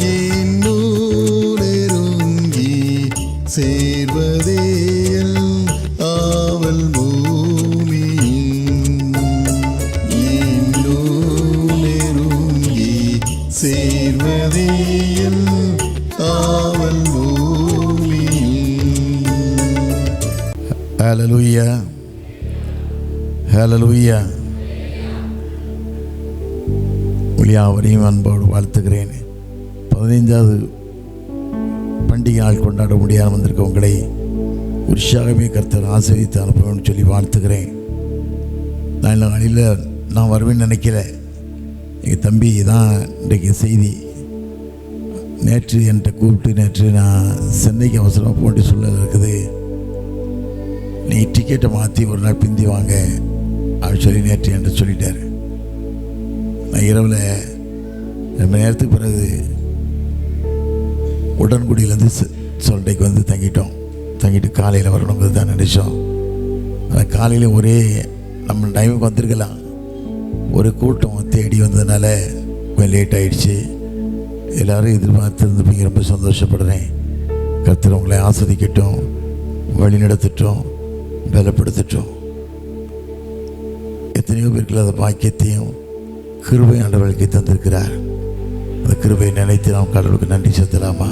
இன்னும் நெருங்கி சேர்வதேயல் ஆவல் பூமியின் இன்னும் நெருங்கி சேர்வதேயல் ஆவல் பூமியின். ஹல்லேலூயா, ஹல்லேலூயா. யாவரையும் அன்போடு வாழ்த்துகிறேன். 15வது பண்டிகை நாள் கொண்டாட முடியாமல் வந்திருக்க உங்களை உற்சாகமே கர்த்தர் ஆசீர்வதித்து அனுப்பணும்னு சொல்லி வாழ்த்துக்கிறேன். நான் இந்த நாளில் நான் வருவேன்னு நினைக்கல. எங்கள் தம்பி தான் இன்றைக்கு செய்தி நேற்று என்கிட்ட கூப்பிட்டு, நேற்று நான் சென்னைக்கு அவசரமாக போட்டு சொல்ல இருக்குது, நீ டிக்கெட்டை மாற்றி ஒரு நாள் பிந்தி வாங்க அப்படின்னு சொல்லி நேற்று என்கிட்ட சொல்லிட்டார். நான் இரவில் 2 மணி நேரத்துக்கு பிறகு உடன்குடியிலேருந்து சொல்லைக்கு வந்து தங்கிட்டு காலையில் வரணுங்கிறது தான் நினச்சோம். ஆனால் காலையில் ஒரே நம்ம டைமுக்கு வந்திருக்கலாம், ஒரு கூட்டம் தேடி வந்ததுனால கொஞ்சம் லேட் ஆகிடுச்சு. எல்லோரும் எதிர்பார்த்துருந்துப்பீங்க. ரொம்ப சந்தோஷப்படுறேன். கர்த்தர் உங்களை ஆஸ்வதிக்கட்டும், வழி நடத்தட்டும், பலப்படுத்தட்டும். எத்தனையோ பேருக்கு அந்த பாக்கியத்தையும் கிருபை ஆண்டவர்களுக்கு தந்திருக்கிறார். அந்த கிருபையை நினைத்து நாம் கடவுளுக்கு நன்றி செலுத்தலாமா?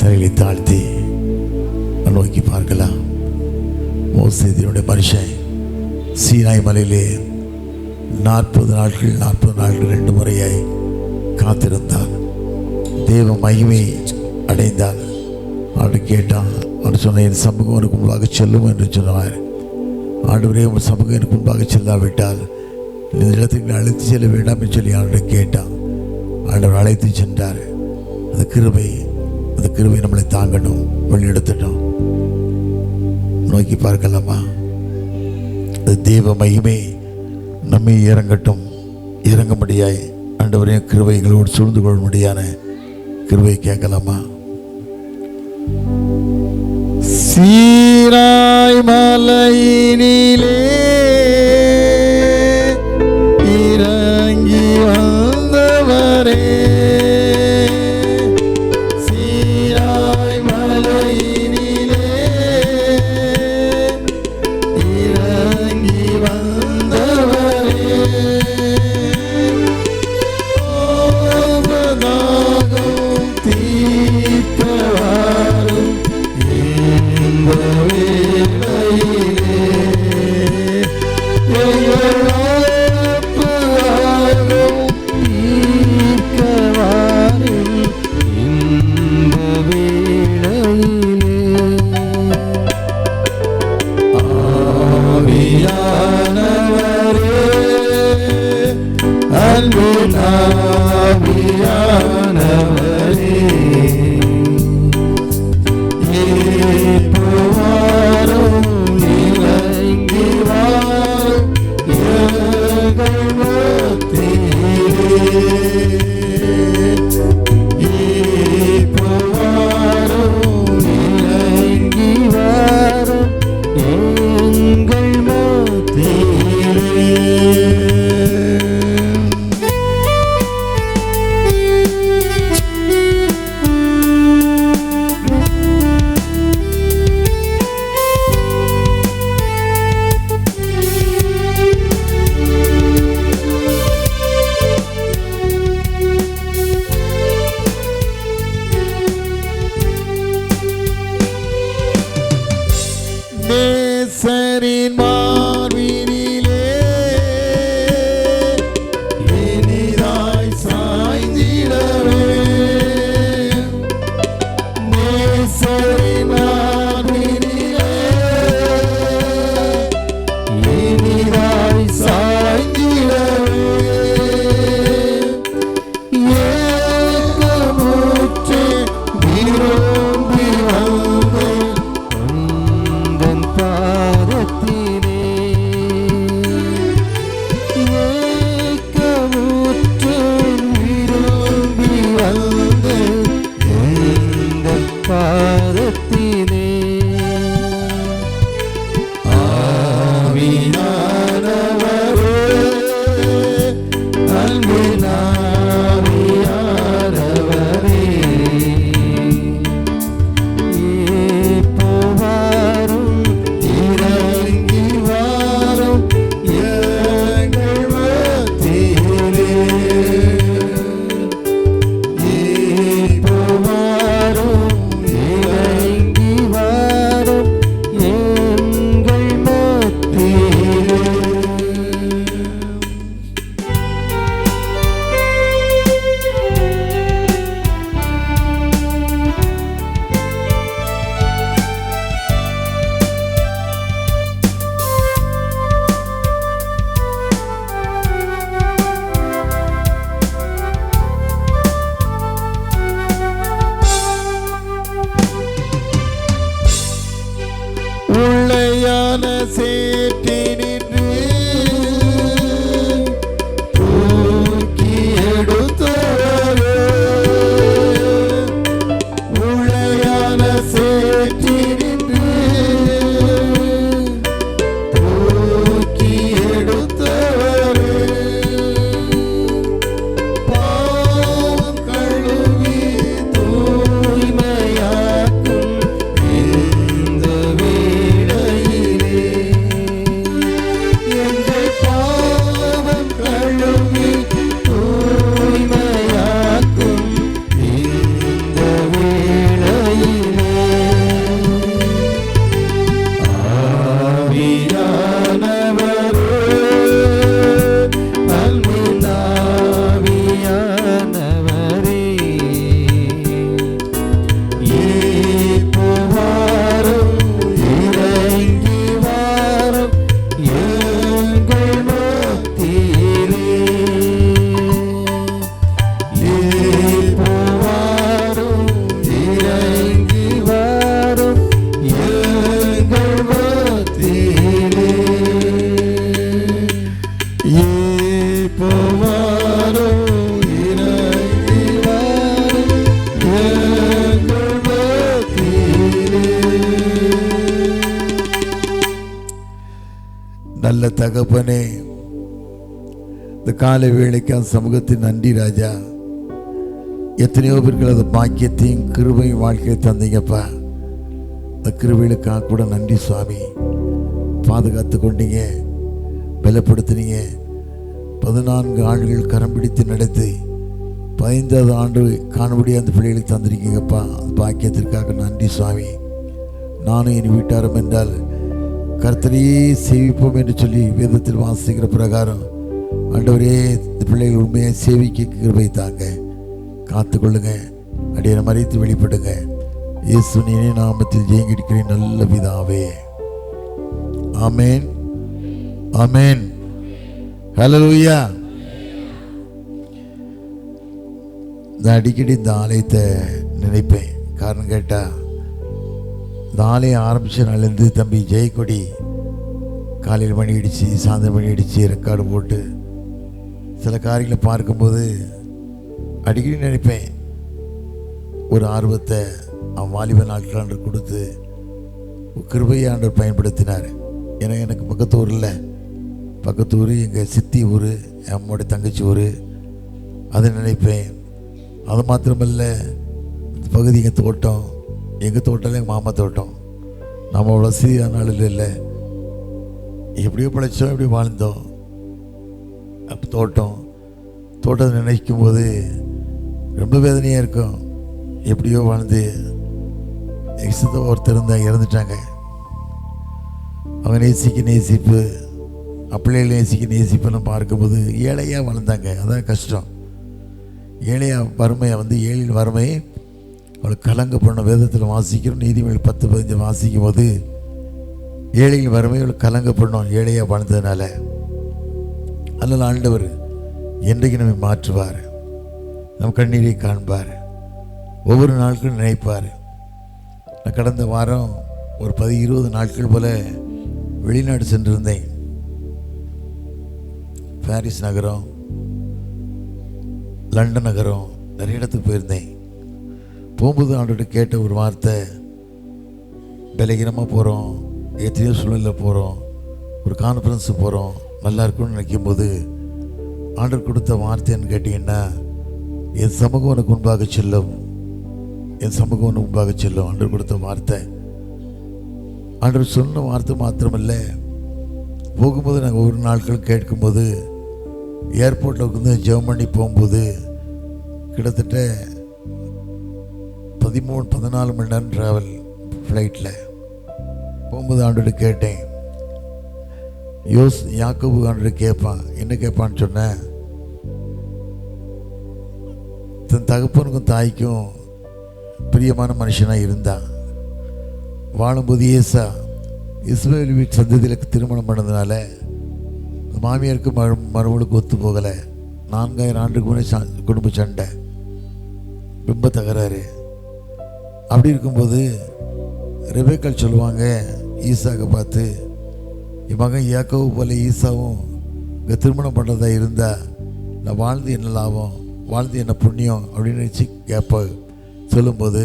தலைகளை தாழ்த்தி நோக்கி பார்க்கலாம். மோசேயினுடைய மனுஷன் சீனாய் மலையிலே 40 நாட்கள் 2 முறையாய் காத்திருந்தான். தேவ மகிமை அடைந்தான். அவர் கேட்டான். அவர் சொன்ன, என் சமூகம் எனக்கு முன்பாக செல்லும் என்று சொன்னார். ஆண்டவரே, உங்கள் சமூகம் எனக்கு முன்பாக செல்லாவிட்டால் இந்த இடத்துக்கு அழைத்து செல்ல வேண்டாம் என்று சொல்லி ஆண்டவர் கேட்டான். ஆண்டவர் அழைத்து சென்றார். அந்த கிருபை நம்மளை தாங்கணும், வழி எடுத்துட்டோம். நோக்கி பார்க்கலாமா? அது தேவ மகிமை நம்மை இறங்கும்படியாய் ஆண்டவரே கிருபைகளோடு சூழ்ந்து கொள்ளும்படியான கிருபை கேட்கலாமா? சீனாய் மலையினிலே இறங்கி வந்தவரே, சீனாய் மலையினிலே இறங்கி வந்தவரே, தாகம் தீர்க்கவாரும் இந்த வேளையிலே நல்ல தகப்பனே, இந்த காலை வேளைக்கு அந்த சமூகத்தின் நன்றி ராஜா. எத்தனையோ பேர்கள் அந்த பாக்கியத்தையும் கிருபையும் வாழ்க்கையை தந்தீங்கப்பா. இந்த கிருபைகளுக்காக கூட நன்றி சுவாமி. பாதுகாத்து கொண்டீங்க, பலப்படுத்தினீங்க. 14 ஆண்டுகள் கரம் பிடித்து நடத்தி 15வது ஆண்டு காணபடி அந்த பிள்ளைகளுக்கு தந்திருக்கீங்கப்பா. அந்த பாக்கியத்திற்காக நன்றி சுவாமி. நானும் என் வீட்டாரும் என்றால் கர்த்தரையே சேவிப்போம் என்று சொல்லி வேதத்தில் வாசிக்கிற பிரகாரம் ஆண்டவரே, இந்த பிள்ளைகள் உண்மையாக சேவிக்க கிருபை தாங்க, காத்துக்கொள்ளுங்க. அடியை மறைத்து வெளிப்படுங்க. இயேசுவின் நாமத்தில் ஜெயங்கிடிக்கிறேன் நல்ல பிதாவே. ஆமேன், ஆமேன், ஹல்லேலூயா. நான் அடிக்கடி இந்த ஆலயத்தை நினைப்பேன். காரணம் கேட்டால், இந்த ஆலயம் ஆரம்பித்த நாள்லேருந்து தம்பி ஜெயக்கொடி காலையில் மணி அடித்து சாயந்தரம் மணி அடித்து ரெக்கார்டு போட்டு சில காரியங்களை பார்க்கும்போது அடிக்கடி நினைப்பேன், ஒரு ஆர்வத்தை அவன் வாலிப நாட்களாண்டு கொடுத்து கிருபையாண்டவர் பயன்படுத்தினார். ஏன்னா எனக்கு பக்கத்து ஊர் எங்கள் சித்தி ஊர், என் அம்மாவோட தங்கச்சி ஊர். அதை நினைப்பேன். அது மாத்திரமல்ல, இந்த பகுதி எங்கள் தோட்டம், எங்கள் தோட்டம் எங்கள் மாமா தோட்டம். நம்ம வசதியான நாளில் இல்லை, எப்படியோ பிழைச்சோம், எப்படி வாழ்ந்தோம். அப்போ தோட்டத்தை நினைக்கும் போது ரொம்ப வேதனையாக இருக்கும். எப்படியோ வாழ்ந்து எக்ஸத்தை ஒருத்தர் இருந்தால் இறந்துட்டாங்க. அவங்க நேசிப்பு அப்படியே நேசிப்பெல்லாம் பார்க்கும்போது ஏழையாக வாழ்ந்தாங்க. அதான் கஷ்டம். ஏழையின் வறுமை அவளுக்கு கலங்க பண்ண வேதத்தில் வாசிக்கிறோம். நீதிமொழிகள் 10-15 வாசிக்கும் போது ஏழையின் வறுமை அவளுக்கு கலங்க பண்ணோம், ஏழையாக வாழ்ந்ததுனால. அதனால் ஆண்டவர் என்றைக்கு நம்மை மாற்றுவார், நம் கண்ணீரை காண்பார், ஒவ்வொரு நாட்களும் நினைப்பார். நான் கடந்த வாரம் ஒரு 10-20 நாட்கள் போல் வெளிநாடு சென்றிருந்தேன். பாரிஸ் நகரம், லண்டன் நகரம், நிறைய இடத்துக்கு போயிருந்தேன். போகும்போது ஆண்டோட கேட்ட ஒரு வார்த்தை, பலகீனமாக போகிறோம், எத்தனையோ சூழ்நிலையில் போகிறோம், ஒரு கான்ஃபரன்ஸு போகிறோம், நல்லா இருக்கும்னு நினைக்கும் போது ஆண்டவர் கொடுத்த வார்த்தைன்னு கேட்டிங்கன்னா, என் சமூகம் உனக்கு முன்பாக செல்லும், என் சமூகம் உனக்கு முன்பாக செல்லும். ஆண்டவர் கொடுத்த வார்த்தை. ஆண்டவர் சொன்ன வார்த்தை மாத்திரமல்ல, போகும்போது நாங்கள் ஒரு நாட்கள் கேட்கும்போது ஏர்போர்ட்டில் வந்து ஜெர்மனி போகும்போது கிட்டத்தட்ட 13-14 மணி நேரம் ட்ராவல் ஃப்ளைட்டில் போகும்போது ஆண்டோட கேட்டேன். யாக்கோபு ஆண்டோட கேட்பான். என்ன கேட்பான்னு சொன்னேன், தன் தகப்பனுக்கும் தாய்க்கும் பிரியமான மனுஷனாக இருந்தான். வாழும்போது இஸ்மாயில் வீட்டு சந்ததியில் திருமணம் பண்ணதுனால மாமியாருக்கு மருமகளுக்கு ஒத்து போகலை. 4000 ஆண்டுக்கு முன்னே குடும்ப சண்டை, ரொம்ப தகராறு. அப்படி இருக்கும்போது ரெபேக்காள் சொல்லுவாங்க ஈசாவை பார்த்து, என் மகன் யாக்கோபு போல ஈசாவும் இங்கே திருமணம் பண்ணுறதா இருந்தால் நான் வாழ்ந்து என்ன லாபம், வாழ்ந்து என்ன புண்ணியம் அப்படின்னு நினச்சி சொல்லும்போது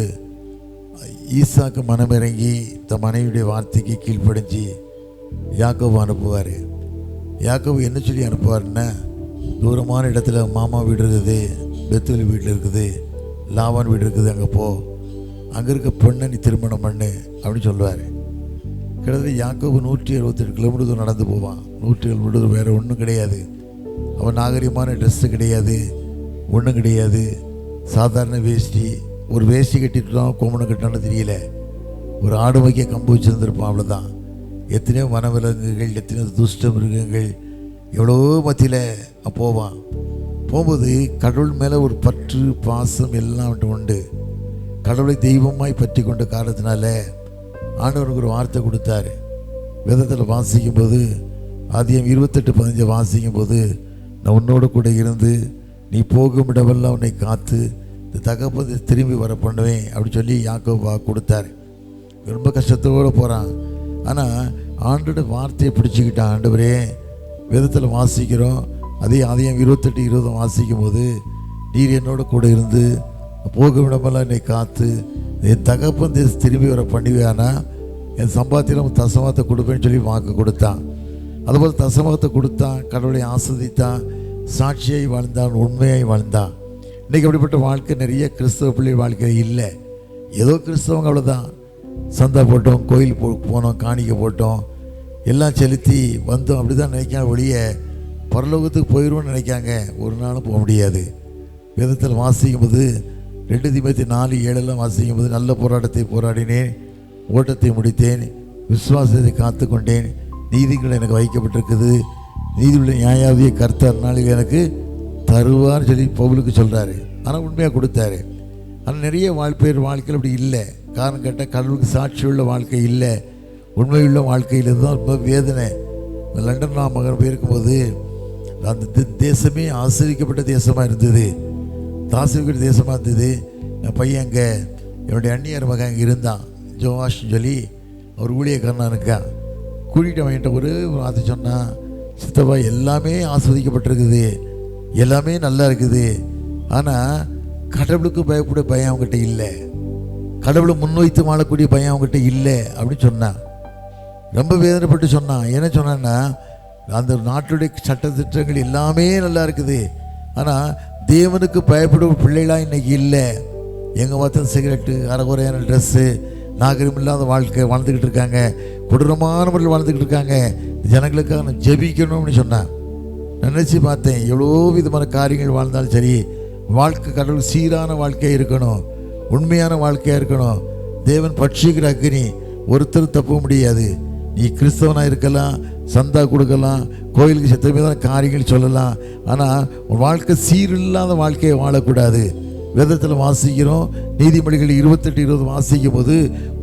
ஈசாக்கு மனமிறங்கி தன் மனைவியுடைய வார்த்தைக்கு கீழ்ப்படிஞ்சு யாக்கோபு அனுப்புவார். யாக்கோபு என்ன சொல்லி அனுப்புவார்னா, தூரமான இடத்துல மாமா வீடு இருக்குது, பெத்துவலி வீட்டில் இருக்குது, லாபான் வீடு இருக்குது, அங்கே போ, அங்கே இருக்க பெண்ணை நீ திருமணம் பண்ணு அப்படின்னு சொல்லுவார். கிட்டத்தட்ட யாக்கோபு 178 கிலோமீட்டர் நடந்து போவான். 170 வேறு ஒன்றும் கிடையாது. அவன் நாகரிகமான ட்ரெஸ்ஸு கிடையாது, ஒன்றும் கிடையாது. சாதாரண வேஷ்டி, ஒரு வேஷ்டி கட்டிட்டுதான் கோமணம் கட்டினான்னு தெரியல. ஒரு ஆடு வகையை கம்பு வச்சுருந்துருப்பான், அவ்வளோதான். எத்தனையோ வனவிலங்குகள், எத்தனையோ துஷ்ட மிருகங்கள், எவ்வளோ மத்தியில் போவான். போகும்போது கடவுள் மேலே ஒரு பற்று பாசம் எல்லாம் உண்டு. கடவுளை தெய்வமாய் பற்றி கொண்ட காரணத்தினால ஆண்டவருக்கு ஒரு வார்த்தை கொடுத்தாரு. வேதத்தில் வாசிக்கும்போது ஆதியாகமம் 28:15 வாசிக்கும்போது, நான் உன்னோடு கூட இருந்து நீ போகும் இடமெல்லாம் உன்னை காத்து இந்த தகப்பதை திரும்பி வர பண்ணுவேன் அப்படி சொல்லி யாக்கோபு கொடுத்தாரு. ரொம்ப கஷ்டத்தோடு போகிறான். ஆனால் ஆண்டோட வார்த்தையை பிடிச்சிக்கிட்டான். ஆண்டவரே, வேதத்தில் வாசிக்கிறோம், அதே ஆதியாகமம் 28:20 வாசிக்கும் போது, நீர் என்னோட கூட இருந்து போகும் இடமெல்லாம் என்னை காத்து என் தகப்பன் திரும்பி வர பண்ணுவேனா, என் சம்பாத்தியம் தசமாத்தை கொடுப்பேன்னு சொல்லி வாக்கு கொடுத்தான். அதுபோல் தசமகத்தை கொடுத்தான், கடவுளை ஆஸ்வதித்தான், சாட்சியை வாழ்ந்தான், உண்மையாய் வாழ்ந்தான். இன்றைக்கி அப்படிப்பட்ட வாழ்க்கை நிறைய கிறிஸ்தவ பிள்ளை வாழ்க்கை இல்லை. ஏதோ கிறிஸ்தவங்க அவ்வளோதான், சந்தா போட்டோம், கோயில் போனோம், காணிக்கை போட்டோம், எல்லாம் செலுத்தி வந்தோம், அப்படி தான் நினைக்காங்க ஒழிய பரலோகத்துக்கு போயிடுவோன்னு நினைக்காங்க. ஒரு நாளும் போக முடியாது. வேதத்தில் வாசிக்கும் போது 2 தீமோத்தேயு 4:7 வாசிக்கும் போது, நல்ல போராட்டத்தை போராடினேன், ஓட்டத்தை முடித்தேன், விசுவாசத்தை காத்து கொண்டேன், நீதிகள் எனக்கு வைக்கப்பட்டிருக்குது, நீதியுள்ள நியாயாதிபதியை கர்த்தர் நாளில் எனக்கு தருவார்னு சொல்லி பவுலுக்கு சொல்கிறாரு. ஆனால் உண்மையாக கொடுத்தாரு. ஆனால் நிறைய வாழ்க்கையில் அப்படி இல்லை. காரணம் கேட்டால் கடவுளுக்கு சாட்சியுள்ள வாழ்க்கை இல்லை, உண்மையுள்ள வாழ்க்கையில் தான் ரொம்ப வேதனை. லண்டன் மகன் போயிருக்கும்போது அந்த தேசமே ஆசிரியக்கப்பட்ட தேசமாக இருந்தது, ஆசிரியப்பட்ட தேசமாக இருந்தது. என் பையன் அங்கே என்னுடைய அந்நியார் மகன் அங்கே இருந்தான், ஜோவாஷ்னு சொல்லி, அவர் ஊழியக்காரனாக இருக்கான். கூட்டிகிட்டு அவன்கிட்ட ஒரு வார்த்தை சொன்னான், சித்தப்பா எல்லாமே ஆஸ்வதிக்கப்பட்டிருக்குது, எல்லாமே நல்லா இருக்குது, ஆனால் கடவுளுக்கு பயப்பட பயம் அவங்ககிட்ட இல்லை, கடவுளை முன்வைத்து வாழக்கூடிய பயம் அவங்ககிட்ட இல்லை அப்படின்னு சொன்னான். ரொம்ப வேதனைப்பட்டு சொன்னான். என்ன சொன்னான்னா, அந்த நாட்டுடைய சட்டத்திட்டங்கள் எல்லாமே நல்லா இருக்குது, ஆனால் தேவனுக்கு பயப்படும் பிள்ளைகளாக இன்றைக்கி இல்லை. எங்கே பார்த்தா சிகரெட்டு, அரைகுறையான ட்ரெஸ்ஸு, நாகரிகம் இல்லாத வாழ்க்கை வாழ்ந்துக்கிட்டு இருக்காங்க, கொடூரமான முறையில் வாழ்ந்துக்கிட்டு இருக்காங்க. ஜனங்களுக்காக நான் ஜெபிக்கணும்னு சொன்னான். நினச்சி பார்த்தேன், எவ்வளோ விதமான காரியங்கள் வாழ்ந்தாலும் சரி, வாழ்க்கை கடவுள் சீரான வாழ்க்கையாக இருக்கணும், உண்மையான வாழ்க்கையாக இருக்கணும். தேவன் பட்சிக்கிற அக்னி, ஒருத்தர் தப்ப முடியாது. நீ கிறிஸ்தவனாக இருக்கலாம், சந்தா கொடுக்கலாம், கோயிலுக்கு சத்திரமே காரியங்கள் சொல்லலாம், ஆனால் உன் வாழ்க்கை சீரில்லாத வாழ்க்கையை வாழக்கூடாது. வேதத்தில் வாசிக்கிறோம், நீதிமொழிகள் 28:20 வாசிக்கும் போது,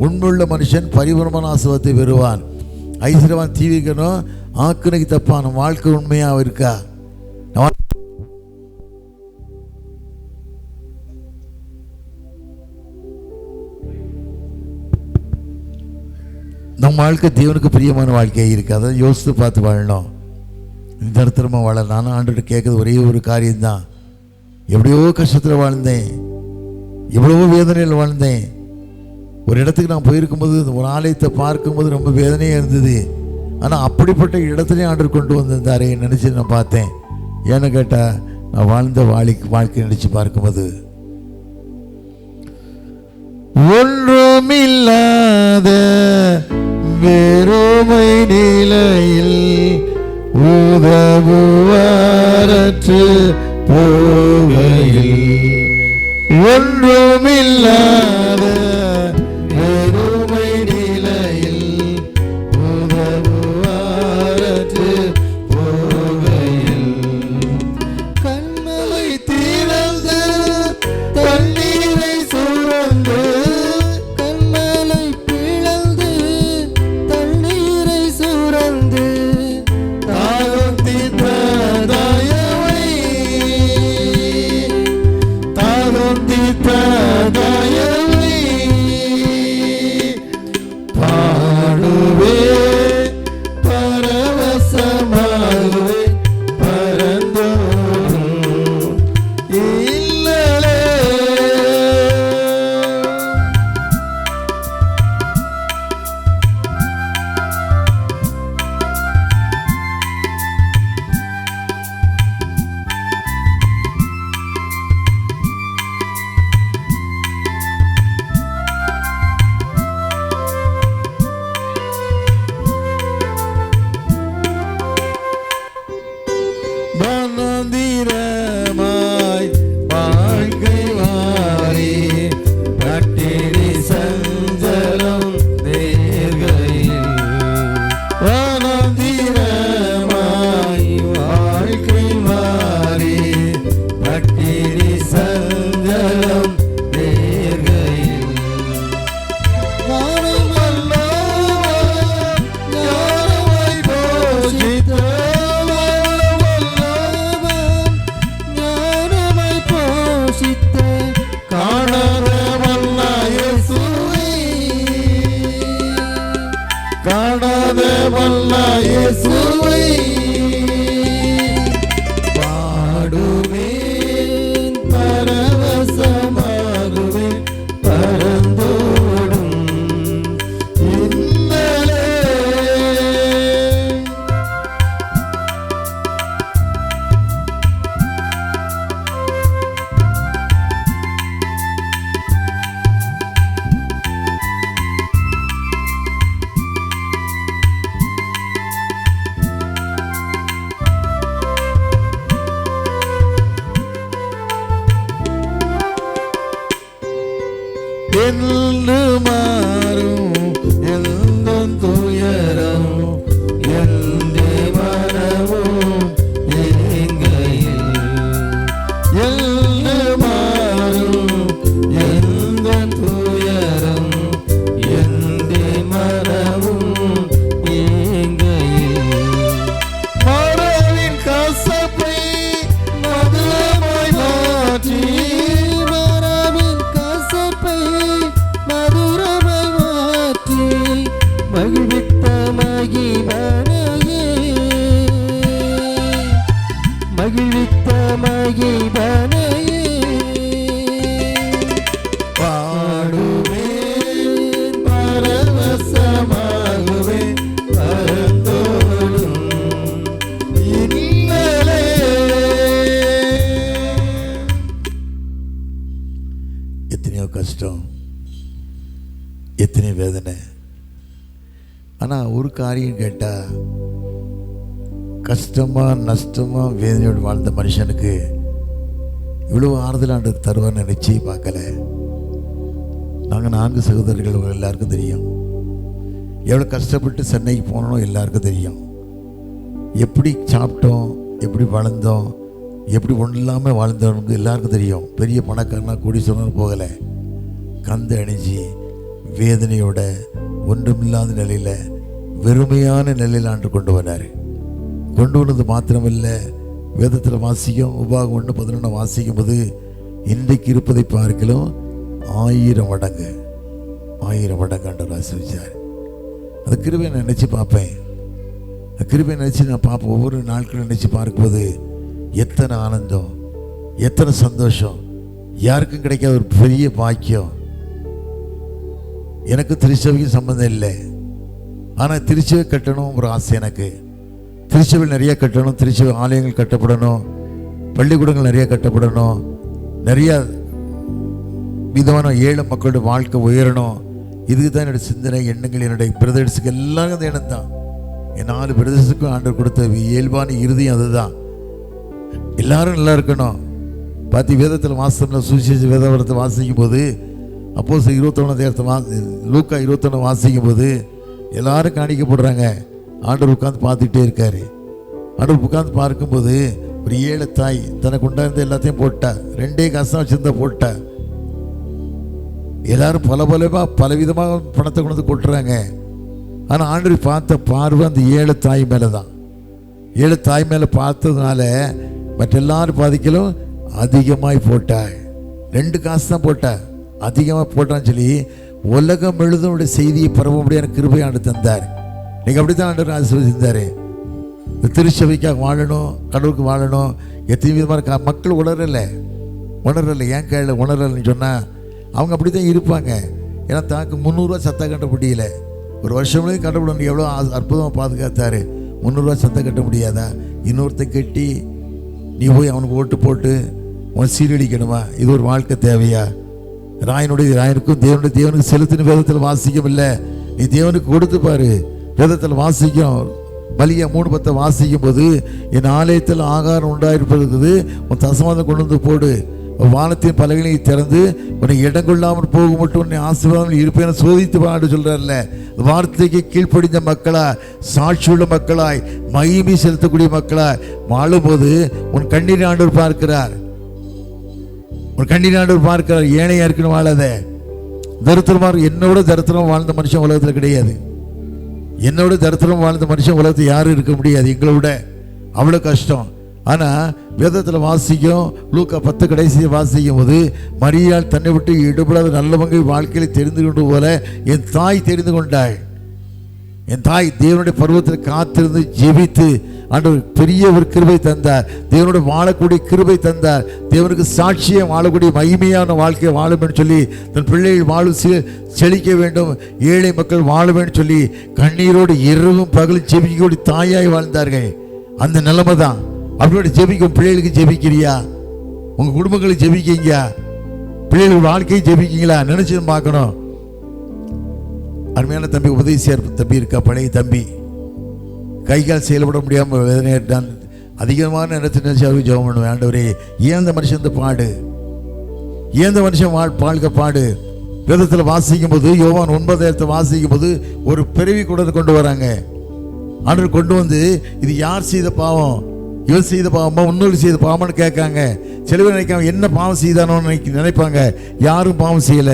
உண்மையுள்ள மனுஷன் பரிபூரணமான ஆசீர்வாதத்தை பெறுவான், ஐஸ்வர்யவான் தீவிக்கணும், ஆக்கினைக்கு தப்பான வாழ்க்கை உண்மையாக இருக்கா? நம்ம வாழ்க்கை தேவனுக்கு பிரியமான வாழ்க்கையாக இருக்குது. அதை யோசித்து பார்த்து வாழணும். இந்த இடத்துல வாழ நானும் ஆண்டுகிட்ட கேட்குறது ஒரே ஒரு காரியம்தான். எப்படியோ கஷ்டத்தில் வாழ்ந்தேன், எவ்வளவோ வேதனையில் வாழ்ந்தேன். ஒரு இடத்துக்கு நான் போயிருக்கும்போது, ஒரு ஆலயத்தை பார்க்கும்போது ரொம்ப வேதனையாக இருந்தது. ஆனால் அப்படிப்பட்ட இடத்துலையும் ஆண்டு கொண்டு வந்திருந்தாரே நினச்சி நான் பார்த்தேன். ஏன்னு கேட்டால், நான் வாழ்ந்த வாழ்க்கை நினச்சி பார்க்கும்போது, ஒன்றுமில்லாத வெறுமை நிலையில் உதவுவாரற்று போகையில், ஒன்றுமில்லாத வெறுமை நிலையில் உதவுவாரற்று போகையில், கண்மலை திறந்து தண்ணீரை சுரந்து, கண்மலை பிளந்து தண்ணீரை சுரந்து, தாகம் தீர்த்த தயவை, தாகம் தீர்த்த தயவை, என்று மாறும் எந்த துயரம் எந்த மனமும் எங்கையில் என்று மாறும் எந்த துயரம் எந்த மனமும் எங்கையில் மரவின் கசப்பை மதுரமாய் மாற்றி மகிழ்வித்த மகிழ்வனையே மகிழ்வித்த மகிழ்வனையே பாடுவேன் பரவசமாகுவேன் பரந்தோடும் இன்னலே. எத்தனையோ கஷ்டம், எத்தனை வேதனை. ஆனால் ஒரு காரியம் கேட்டால், கஷ்டமாக நஷ்டமாக வேதனையோடு வாழ்ந்த மனுஷனுக்கு இவ்வளோ ஆறுதலாண்டு தருவான்னு நினச்சி பார்க்கல. நாங்கள் 4 சகோதரர்கள் எல்லாருக்கும் தெரியும். எவ்வளோ கஷ்டப்பட்டு சென்னைக்கு போனோம் எல்லாருக்கும் தெரியும். எப்படி சாப்பிட்டோம், எப்படி வளர்ந்தோம், எப்படி ஒன்றும் இல்லாமல் வாழ்ந்தவனுக்கு எல்லாருக்கும் தெரியும். பெரிய பணக்காரனாக கூடி சொன்னாலும் போகலை. கந்து அணிஞ்சு வேதனையோட ஒன்றுமில்லாத நிலையில் வெறுமையான நிலையில் ஆண்டு கொண்டு வந்தார். கொண்டு வந்தது மாத்திரமில்லை, வேதத்தில் வாசிக்கும் உபாகம் 1:11 வாசிக்கும் போது இன்றைக்கு இருப்பதை பார்க்கலாம் 1000 மடங்கு ஆண்டவர் ஆசீர்வதிச்சார். அந்த கிருபையை நான் நினச்சி பார்ப்பேன். அந்த கிருபையை நினச்சி நான் பார்ப்பேன். ஒவ்வொரு நாட்களும் நினச்சி பார்க்கும்போது எத்தனை ஆனந்தம், எத்தனை சந்தோஷம். யாருக்கும் கிடைக்காத ஒரு பெரிய பாக்கியம். எனக்கு திருச்சபைக்கும் சம்பந்தம் இல்லை, ஆனால் திருச்சபை கட்டணும் ஒரு ஆசை எனக்கு. திருச்சபையில் நிறைய கட்டணும், திருச்சபை ஆலயங்கள் கட்டப்படணும், பள்ளிக்கூடங்கள் நிறைய கட்டப்படணும், நிறைய விதமான ஏழை மக்களோட வாழ்க்கை உயரணும். இதுக்கு தான் என்னுடைய சிந்தனை, எண்ணங்கள். என்னுடைய பிரதர்ஸுக்கு எல்லாரும் அந்த எண்ணம் தான். என் 4 பிரதர்ஸுக்கும் ஆண்டவர் கொடுத்த இயல்பான இறுதியும் அதுதான். எல்லாரும் நல்லா இருக்கணும். பார்த்து வேதத்தில் வாசம்ல சுவிசேஷ வேதவரத்தை வாசிக்கும் போது, அப்போஸ்தலர் 21 லூக்கா 21 வாசிக்கும் போது எல்லாரும் காணிக்கப்படுறாங்க. ஆண்டவர் உட்காந்து பார்த்துக்கிட்டே இருக்காரு. ஆண்டவர் உட்காந்து பார்க்கும்போது ஒரு ஏழை தாய் தனக்கு உண்டாயிருந்த எல்லாத்தையும் போட்டா. 2 காசு வச்சிருந்தா போட்டா. எல்லாரும் பலவிதமாக பணத்தை கொண்டு வந்து கொட்டுறாங்க. ஆனால் ஆண்டவர் பார்த்த பார்வை அந்த ஏழை தாய் மேலே தான். ஏழை தாய் மேலே பார்த்ததுனால மற்ற எல்லாரும் பாதிக்கலும் அதிகமாய் போட்டா. 2 காசு தான் போட்டா, அதிகமாக போட்டான்னு சொல்லி உலகம் எழுதனுடைய செய்தியை பரவ முடியாத கிருபையாண்டு தந்தார். நீங்கள் அப்படி தான் ஆண்டவர் ஆசீர்வதித்தார். இந்த திருச்சபைக்காக வாழணும், கடவுளுக்கு வாழணும். எத்தனை விதமாக மக்கள் உணரலை. ஏன் கேள்வி உணரலைன்னு சொன்னால் அவங்க அப்படி தான் இருப்பாங்க. ஏன்னா தாக்கு 300 ரூபா சத்தம் கட்ட முடியல. ஒரு வருஷம்லேயும் கடவுள் எவ்வளோ அற்புதமாக பாதுகாத்தார். 300 ரூபா சத்தம் கட்ட முடியாதா? இன்னொருத்த கட்டி நீ போய் அவனுக்கு ஓட்டு போட்டு உன் சீரழிக்கணுமா? இது ஒரு வாழ்க்கை தேவையா? ராயனுக்கும் தேவனுக்கு செலுத்தின வேதத்தில் வாசிக்கும் இல்லை. நீ தேவனுக்கு கொடுத்து பாரு. வேதத்தில் வாசிக்கும் மலியா 3:10 வாசிக்கும் போது, என் ஆலயத்தில் ஆகாரம் உண்டாயிருப்பது உன் தசமாதம் கொண்டு வந்து போடு. வானத்தின் பலகையை திறந்து உன்னை இடம் கொள்ளாமல் போக மட்டும் உன்னை ஆசீர்வாதம் இருப்பேன் சோதித்து பாடு சொல்றாருல்ல. வார்த்தைக்கு கீழ்ப்படிந்த மக்களாய், சாட்சியுள்ள மக்களாய், மகிமை செலுத்தக்கூடிய மக்களாய் வாழும்போது உன் கண்ணீர் ஆண்டவர் பார்க்கிறார். உன் கண்ணீர் ஆண்டவர் பார்க்கிறார். ஏனையா இருக்கணும் வாழாத. தரித்திரமாக என்னோட தரித்திரம் வாழ்ந்த மனுஷன் உலகத்தில் கிடையாது. என்னோட தரித்திரம் வாழ்ந்த மனுஷன் உலகத்தில் யாரும் இருக்க முடியாது எங்களை விட. அவ்வளோ கஷ்டம். ஆனால் வேதத்தில் வாசிக்கும் லூக்கா 10 கடைசியை வாசிக்கும் போது, மரியாள் தன்னை விட்டு ஈடுபடாத நல்லவங்க வாழ்க்கையில் தெரிந்து கொண்டு போல என் தாய் தெரிந்து கொண்டாள். என் தாய் தேவனுடைய பருவத்தில் காத்திருந்து ஜெபித்து ஆண்டவர் பெரிய ஒரு கிருபை தந்தார். தேவனுடைய வாழக்கூடிய கிருபை தந்தார். தேவனுக்கு சாட்சியை வாழக்கூடிய மகிமையான வாழ்க்கையை வாழும் சொல்லி தன் பிள்ளைகள் வாழும் செழிக்க வேண்டும், ஏழை மக்கள் வாழுவேன்னு சொல்லி கண்ணீரோடு இரவும் பகலும் ஜெபிக்கக்கூடிய தாயாய் வாழ்ந்தார்கள். அந்த நிலைமை தான். அப்படியோட ஜெபிக்கும் பிள்ளைகளுக்கு ஜெபிக்கிறியா? உங்கள் குடும்பங்களுக்கு ஜெபிக்கீங்க, பிள்ளைகள் வாழ்க்கையை ஜெபிக்கீங்களா? நினைச்சு பார்க்கணும். அருமையான தம்பி உபதேசியார் தம்பி இருக்கா, பழைய தம்பி, கை கால் செயல்பட முடியாமல் வேதனையான். அதிகமான நேரத்தில் நினைச்சு அவருக்கு ஜெபம் பண்ணுவேன். ஆண்டவரே, ஏன் இந்த மனுஷன் இந்த பாடு, ஏன் இந்த மனுஷன் வாழ்க்கை பாடு, வேதத்தில் வாசிக்கும் போது யோவான் 9 வாசிக்கும் போது ஒரு பிறவி கூட கொண்டு வராங்க. ஆண்டவர் கொண்டு வந்து இது யார் செய்த பாவம், இவர் செய்த பாவமா இன்னொரு செய்த பாவம்னு கேட்காங்க. சில பேர் நினைக்காம என்ன பாவம் செய்தானோன்னு நினைப்பாங்க. யாரும் பாவம் செய்யல.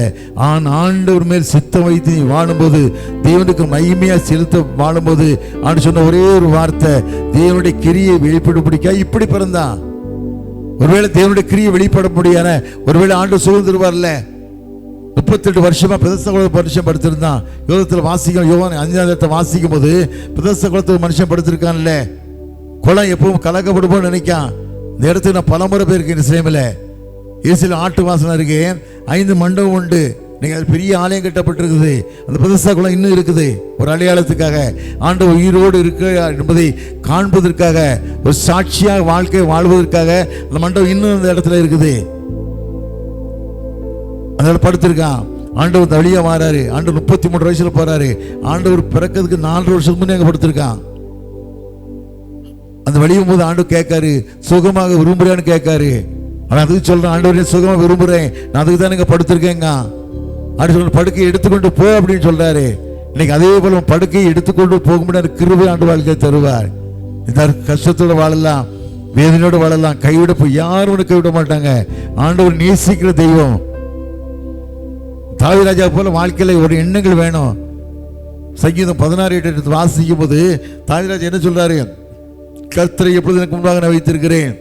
ஆண்டவர் மேல் சித்தம் வைத்து நீ வாழும்போது, தேவனுக்கு மகிமையா செலுத்த வாழும்போது, ஆண்டு சொன்ன ஒரே ஒரு வார்த்தை, தேவனுடைய கிரியை வெளிப்படும்படிக்கா இப்படி பிறந்தான். ஒருவேளை தேவனுடைய கிரியை வெளிப்பட முடியாத, ஒருவேளை ஆண்டு சுதந்திருவார்ல. 38 வருஷமா பிரதேச மனுஷன் படுத்திருந்தான். யோகத்தில் வாசிக்கும், யோவான் 5 வாசிக்கும் போது பிரதேச குளத்தில் மனுஷன் படுத்திருக்கான்ல. குளம் எப்பவும் கலக்கப்படுவோம் நினைக்கான். இந்த இடத்துக்கு நான் பலமுறை போயிருக்கேன். இஸ்ரேமில் இயேசுல ஆட்டு வாசனை இருக்கு, 5 மண்டபம் உண்டு. நீங்கள் அது பெரிய ஆலயம் கட்டப்பட்டிருக்குது. அந்த பிரதேச குளம் இன்னும் இருக்குது. ஒரு அடையாளத்துக்காக, ஆண்டவர் உயிரோடு இருக்க என்பதை காண்பதற்காக, ஒரு சாட்சியாக வாழ்க்கை வாழ்வதற்காக அந்த மண்டபம் இன்னும் அந்த இடத்துல இருக்குது. அதில் படுத்திருக்கான். ஆண்டவர் வழியா மாறாரு. ஆண்டவர் 33 வயசுல போறாரு. ஆண்டவர் பிறக்கிறதுக்கு 4 வருஷத்துக்கு முன்னே அங்கே படுத்திருக்கான். அந்த வழியும் போது ஆண்டவர் கேட்காரு, சுகமாக விரும்புறேன்னு கேட்காரு. ஆனால் அதுக்கு சொல்றேன், ஆண்டவரே சுகமாக விரும்புறேன், நான் அதுக்கு தான் இங்கே படுத்திருக்கேங்க. அப்படி சொல்ற படுக்கையை எடுத்துக்கொண்டு போ அப்படின்னு சொல்றாரு. இன்னைக்கு அதே போல படுக்கையை எடுத்துக்கொண்டு போக முடியாது கிருபை ஆண்டு வாழ்க்கை தருவார். இந்த கஷ்டத்தோட வாழலாம், வேதனையோட வாழலாம். கைவிட போய் யாரும் கைவிட மாட்டாங்க. ஆண்டவர் நேசிக்கிற தெய்வம். தாவீது ராஜா போல வாழ்க்கையில ஒரு எண்ணங்கள் வேணும். சங்கீதம் 16:8 வாசிக்கும் போது தாவீது ராஜா என்ன சொல்றாரு? கர்த்தரை எப்பொழுது எனக்கு முன்பாக நான் வைத்திருக்கிறேன்,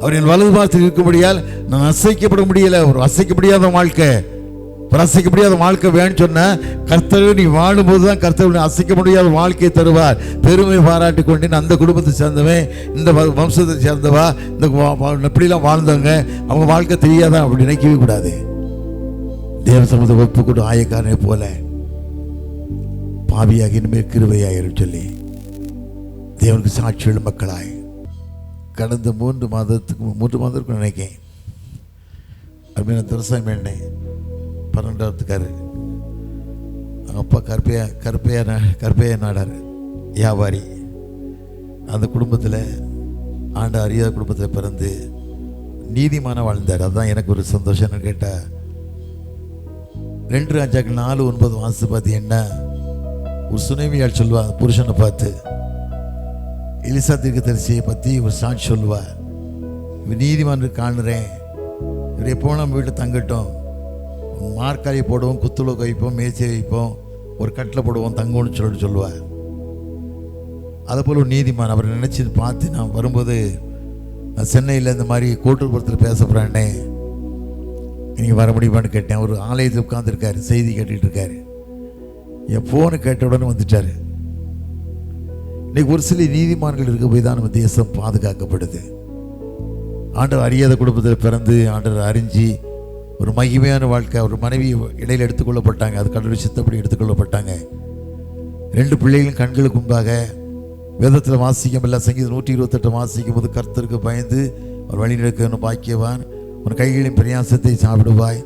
அவர் என் வலது பாகத்தில் இருக்கும்படியால் நான் அசைக்கப்பட முடியல. ஒரு அசைக்க முடியாத வாழ்க்கை, ஒரு அசைக்க முடியாத வாழ்க்கை வேணும்னு சொன்ன கர்த்தரை நீ வாழும்போது தான் கர்த்தர் அசைக்க முடியாத வாழ்க்கையை தருவார். பெருமை பாராட்டி கொண்டு அந்த குடும்பத்தை சேர்ந்தவன், இந்த வம்சத்தை சேர்ந்தவா, இந்த எப்படிலாம் வாழ்ந்தவங்க, அவங்க வாழ்க்கை தெரியாதான் அப்படி நினைக்கவே கூடாது. தேவ சமூகத்தை ஒப்பு கொண்டு ஆயக்காரனை போல பாவியாக இனிமேல் கிருபையாயிரும் சொல்லி தேவனுக்கு சாட்சியுள்ள மக்களாய் கடந்த 3 மாதத்துக்கு நினைக்கேன். அப்படின்னா துரசாமி எண்ணெய் 12வதுக்காரு அப்பா கருப்பையா நாடார் வியாபாரி. அந்த குடும்பத்தில் ஆண்டு அறியாத குடும்பத்தில் பிறந்து நீதிமான வாழ்ந்தார். அதுதான் எனக்கு ஒரு சந்தோஷம்னு கேட்டால் 2 ராஜாக்கள் 4:9 வாசித்து பார்த்தீங்கன்னா ஒரு சுனேமியால் சொல்லுவா புருஷனை பார்த்து, எலிசா தீர்க்கதரிசியை பற்றி ஒரு சாட்சி சொல்லுவா, இவர் நீதிமான் காணுறேன், இவர் எப்போ நம்ம வீட்டில் தங்கட்டும், மார்க்காயை போடுவோம், குத்துளை வைப்போம், மேய்ச்சி வைப்போம், ஒரு கட்டில் போடுவோம், தங்கம்னு சொல்லுவார். அதை போல் ஒரு நீதிமான் அவரை நினச்சி பார்த்து நான் வரும்போது, நான் சென்னையில் இந்த மாதிரி கோட்டூர்புரத்தில் பேச போகிறேன்னே, நீங்கள் வர முடியுமான்னு கேட்டேன். ஒரு ஆலயத்தில் உட்காந்துருக்காரு, செய்தி கேட்டுக்கிட்டு இருக்காரு. என் ஃபோனு கேட்ட உடனே வந்துட்டார். இன்னைக்கு ஒரு சில நீதிமான்கள் இருக்க போய் தான் நம்ம தேசம் பாதுகாக்கப்படுது. ஆண்டவர் அறியாத குடும்பத்தில் பிறந்து ஆண்டவர் அறிஞ்சு ஒரு மகிமையான வாழ்க்கை, ஒரு மனைவி இடையில் எடுத்துக்கொள்ளப்பட்டாங்க. அது கடவுள் சித்தப்படி எடுத்துக்கொள்ளப்பட்டாங்க. 2 பிள்ளைகளும் கண்களுக்கு முன்பாக வேதத்தில் வாசிக்கும் இல்லை, சங்கீதம் 128 வாசிக்கும் போது, கர்த்தருக்கு பயந்து ஒரு வழி நடக்க பாக்கியவான், உன் கைகளின் பிரயாசத்தை சாப்பிடுவாய்,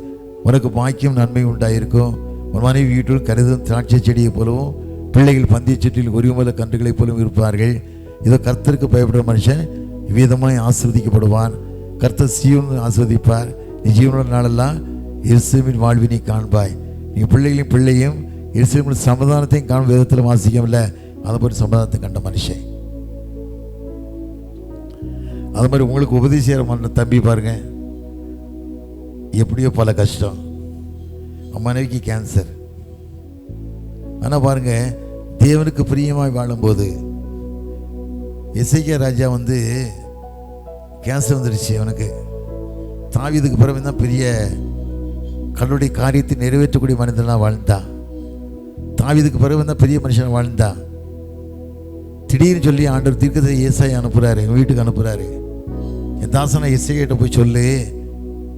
உனக்கு பாக்கியம் நன்மை உண்டாயிருக்கும். உன் மனைவி வீட்டில் கருதும் திராட்சை செடியை போலவும் பிள்ளைகள் பந்திய செட்டில் ஒருமல கன்றுகளைப் போலவும் இருப்பார்கள். இதோ கர்த்தருக்கு பயப்படுற மனுஷன் விதமாய் ஆசீர்வதிக்கப்படுவான். கர்த்தர் சீயோனை ஆசீர்வதிப்பார். நீ ஜீவனோட நாளெல்லாம் எருசலேமின் வாழ்வினை காண்பாய். நீ பிள்ளையும் எருசலேமின் சமாதானத்தையும் காணும். வேதத்தில் வாசிக்கவில்லை, அதை போய் சமாதானத்தை கண்ட மனுஷன். அது மாதிரி உங்களுக்கு உபதேசிக்கிற தம்பி பாருங்க, எப்படியோ பல கஷ்டம். மனைவிக்கு கேன்சர். ஆனால் பாருங்க, தேவனுக்கு பிரியமாய் வாழும்போது எசேக்கியா ராஜா கேன்சர் வந்துடுச்சு அவனுக்கு. தாவீதுக்கு பிறகு தான் பெரிய கடவுளுடைய காரியத்தை நிறைவேற்றக்கூடிய மனிதனாக வாழ்ந்தான். தாவீதுக்கு பிறகு தான் பெரிய மனுஷன் வாழ்ந்தான். திடீர்னு சொல்லி ஆண்டவர் தீர்க்கதரிசி ஏசாயை அனுப்புகிறாரு, எங்கள் வீட்டுக்கு அனுப்புகிறாரு. என் தாசனை எசேக்கியாட்ட போய் சொல்லு,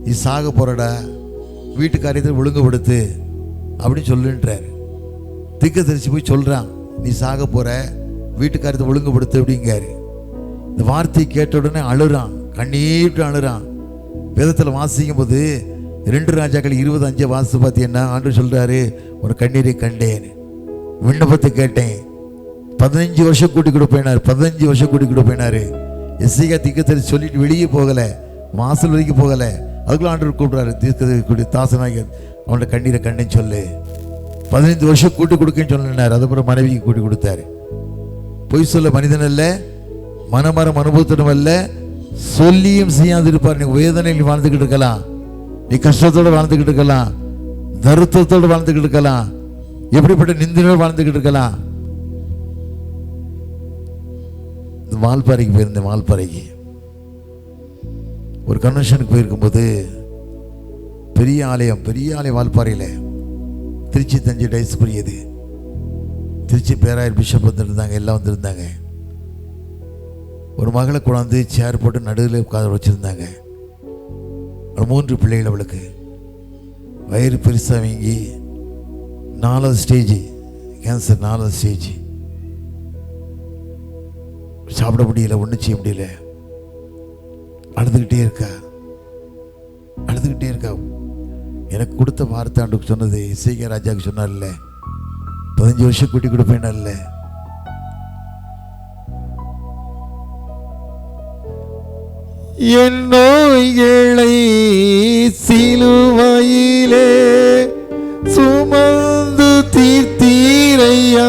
நீ சாக போறடா, வீட்டு காரியத்தை ஒழுங்குபடுத்து அப்படின்னு சொல்லுன்றார். தீர்க்கதரிசி போய் சொல்கிறான், நீ சாக போற, வீட்டு காரியத்தை ஒழுங்குபடுத்து அப்படிங்காரு. இந்த வார்த்தையை கேட்ட உடனே அழுறான், கண்ணீட்டு அழுறான். வேதத்தில் வாசிக்கும் போது 2 ராஜாக்கள் 25 வாசித்து பார்த்தீங்கன்னா ஆண்டு சொல்றாரு, ஒரு கண்ணீரை கண்டேன், விண்ணப்பத்தை கேட்டேன், 15 வருஷம் கூட்டி கொடுப்பேனாரு. 15 வருஷம் கூட்டி கொடுப்பேனாரு. எசேக்கியா தீர்க்கதரிசி சொல்லிட்டு வெளியே போகலை, வாசல் வரைக்கும் போகலை. அதுக்குள்ள ஆண்டவர் கூப்பிட்றாரு, தீர்க்கதரிசி தாசனாக அவனோட கண்ணீரை கண்ணேன்னு சொல்லு. 15 வருஷம் கூட்டி கொடுக்கன்னு சொன்னார். அதுக்கப்புறம் மனைவிக்கு கூட்டி கொடுத்தாரு. பொய் சொல்ல மனிதன் அல்ல, மனமரம் அனுபவத்திடம் அல்ல, சொல்லியும் செய்யாது இருப்பார். நீ வேதனையில் வாழ்ந்துக்கிட்டு இருக்கலாம், நீ கஷ்டத்தோடு வாழ்ந்துக்கிட்டு இருக்கலாம், தருத்தத்தோடு வாழ்ந்துக்கிட்டு இருக்கலாம், எப்படிப்பட்ட நிந்தனோடு வாழ்ந்துக்கிட்டு இருக்கலாம். வால்பாறைக்கு போயிருந்தேன். வால்பாறைக்கு ஒரு கன்வென்ஷனுக்கு போயிருக்கும்போது பெரிய ஆலயம் வால்பாறையில், திருச்சி தஞ்சை டைஸ்புரியது, திருச்சி பேராயர் பிஷப் வந்துருந்தாங்க, எல்லாம் வந்துருந்தாங்க. ஒரு மகளை கொண்டாந்து சேர் போட்டு நடுவில் உட்கார வச்சுருந்தாங்க. 3 பிள்ளைகள். அவளுக்கு வயிறு பெருசாக வீங்கி 4வது ஸ்டேஜ் கேன்சர். 4வது ஸ்டேஜ். சாப்பிட முடியல, ஒன்றும் செய்ய முடியல. அழுதுகிட்டே இருக்கா. எனக்கு கொடுத்த வார்த்தை ஆண்டுக்கு சொன்னது, இசைக்க ராஜாவுக்கு சொன்னார்ல, 15 வருஷம் கூட்டி கொடுப்பேன்ல. என் நோய்களை சிலுவையிலே சுமந்து தீர்த்தீரையா,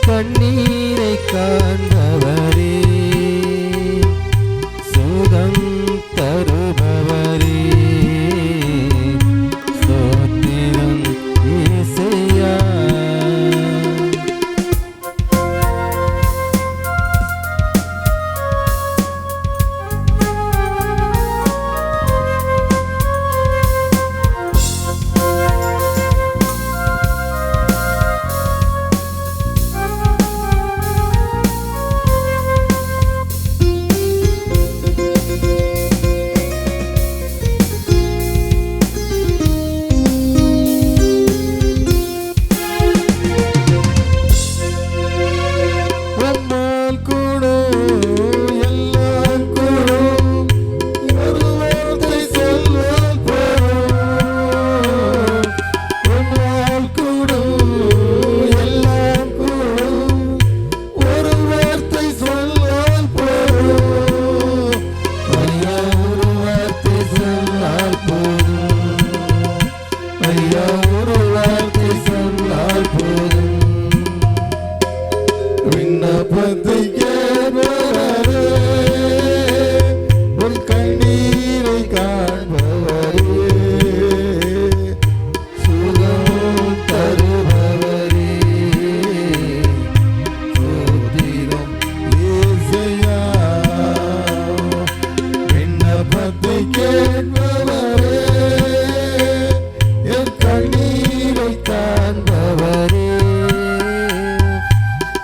கண்ணீரை காண்பவரே, சுகம் தருபவரே, ஸ்தோத்திரம் இயேசுவே.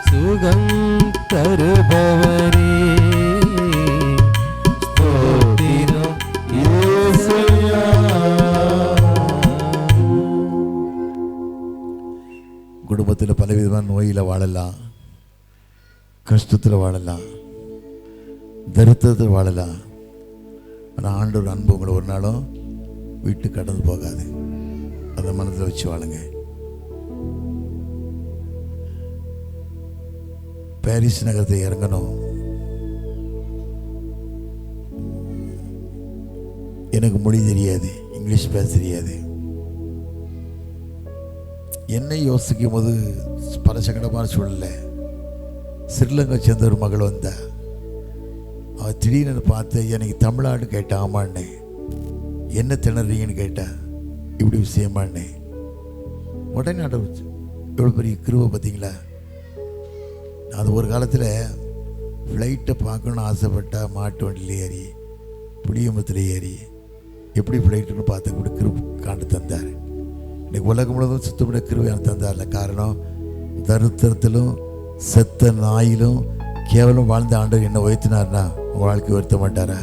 சுகம் தருபவரே, ஸ்தோத்திரம் கஷ்டத்தில் வாழலாம், தரித்திரத்தில் வாழலாம். ஆனால் ஆண்டவர் அன்பு உங்களை ஒரு நாளும் வீட்டு கடந்து போகாது. அதை மனதில் வச்சு வாழுங்க. பாரிஸ் நகரத்தை இறங்கணும். எனக்கு மொழி தெரியாது, இங்கிலீஷ் பேச தெரியாது. என்னை யோசிக்கும் போது பல சங்கடமான சூழ்நிலை. ஸ்ரீலங்கா சேர்ந்த ஒரு மகள் வந்தா. அவள் திடீர்னு பார்த்து எனக்கு தமிழ்நாடு கேட்டா. ஆமாண்ணே. என்ன திணறீங்கன்னு கேட்டா. இப்படி விஷயமாண்ணே. உடனே எவ்வளோ பெரிய கிருவை பார்த்தீங்களா. அது ஒரு காலத்தில் ஃப்ளைட்டை பார்க்கணுன்னு ஆசைப்பட்டா மாட்டு வண்டியில் ஏறி புளியம்பத்தில் ஏறி எப்படி ஃப்ளைட்டுன்னு பார்த்து கூட கிருவு காண்டு தந்தார். இன்றைக்கி உலகம் முழுவதும் சுத்தப்பட கிருவை தந்தார்ல. காரணம், தரித்திரத்திலும் செத்த நாயிலும் கேவலம் வாழ்ந்த ஆண்டவர் என்ன உயர்த்தினார்னா உங்கள் வாழ்க்கை உயர்த்த மாட்டாரா?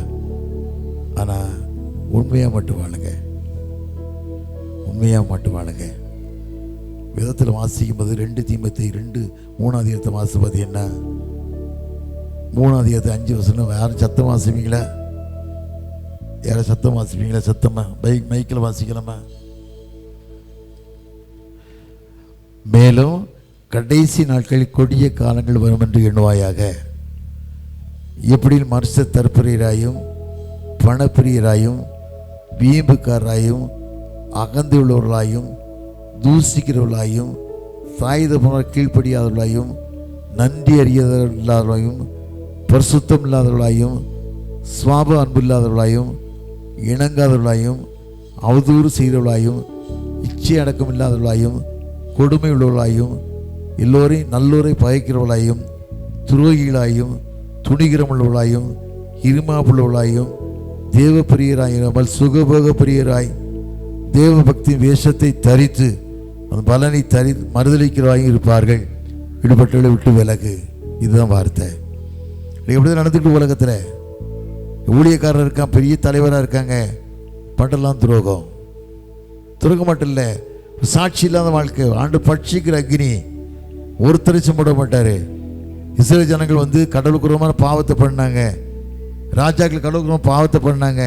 ஆனால் உண்மையாக மட்டும் வாழுங்க, உண்மையாக மட்டும் வாழுங்க. விதத்தில் வாசிக்கும் போது 2 தீமோத்தேயு 2:3 வாசித்து பார்த்தீங்கன்னா 3:5 யாரும் சத்தம் வாசிப்பீங்களா? யாரும் சத்தம் வாசிப்பீங்களா? சத்தமா மைக்கில் வாசிக்கலாமா? மேலும் கடைசி நாட்களில் கொடிய காலங்கள் வரும் என்று எண்ணுவாயாக. எப்படி மனுஷ தற்பிரியராயும் பணப்பிரியராயும் வீம்புக்காரராயும் அகந்துள்ளவர்களாயும் தூசிக்கிறவர்களாயும் சாயுத போன கீழ்ப்படியாதவர்களாயும் நன்றி அறியாதவர்களாயும் பரிசுத்தம் இல்லாதவர்களாயும் சுவாப அன்பு இல்லாதவர்களாயும் இணங்காதவர்களாயும் அவதூறு செய்தவர்களாயும் இச்சை அடக்கம் இல்லாதவர்களாயும் கொடுமை உள்ளவர்களாயும் எல்லோரையும் நல்லோரை பகைக்கிறவர்களாயும் துரோகிகளாயும் துணிகரமுள்ளவர்களாயும் இருமாப்புள்ளவர்களாயும் தேவ பிரியராயிராமல் சுகபோக பிரியராய் தேவ பக்தி வேஷத்தை தரித்து அந்த பலனை மறுதளிக்கிறவாயும் இருப்பார்கள். விடுபட்டவர்களை விட்டு விலகு. இதுதான் வார்த்தை. எப்படிதான் நடந்துக்கிட்டு உலகத்தில் ஊழியக்காரர் இருக்கான், பெரிய தலைவராக இருக்காங்க, பண்டெல்லாம் துரோகம். துரோகம் மட்டும் இல்லை, சாட்சி இல்லாத வாழ்க்கை. ஆண்டு பட்சிக்கிற அக்னி ஒருத்தரை சுமட மாட்டார். இஸ்ரேல் ஜனங்கள் வந்து கடவுளுக்குறமான பாவத்தை பண்ணாங்க. ராஜாக்கள் கடவுளுக்குறமான பாவத்தை பண்ணாங்க.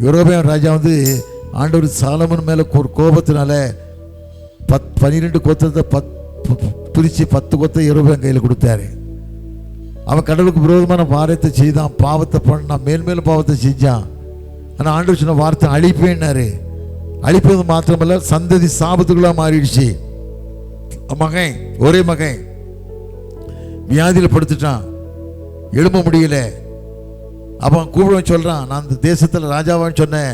யூரோபியன் ராஜா வந்து ஆண்டவர் சாலமன் மேலே கோபத்தினால 12 கொத்தத்தை பிரித்து 10 கொத்தை யூரோபியன் கையில் கொடுத்தாரு. அவன் கடவுளுக்கு விரோதமான பாரத்தை செய்தான், பாவத்தை பண்ணான், மேல்மேலும் பாவத்தை செஞ்சான். ஆனால் ஆண்டவர் சொன்ன வார்த்தை அழிப்பேன்னாரு. அழிப்பது மாத்திரமல்ல, சந்ததி சாபத்துக்குள்ளா மாறிடுச்சு. மகன், ஒரே மகன் வியாதியில் படுத்துட்டான், எழும்ப முடியல. அவன் கூப்பிடுவன் சொல்கிறான், நான் அந்த தேசத்தில் ராஜாவான்னு சொன்னேன்.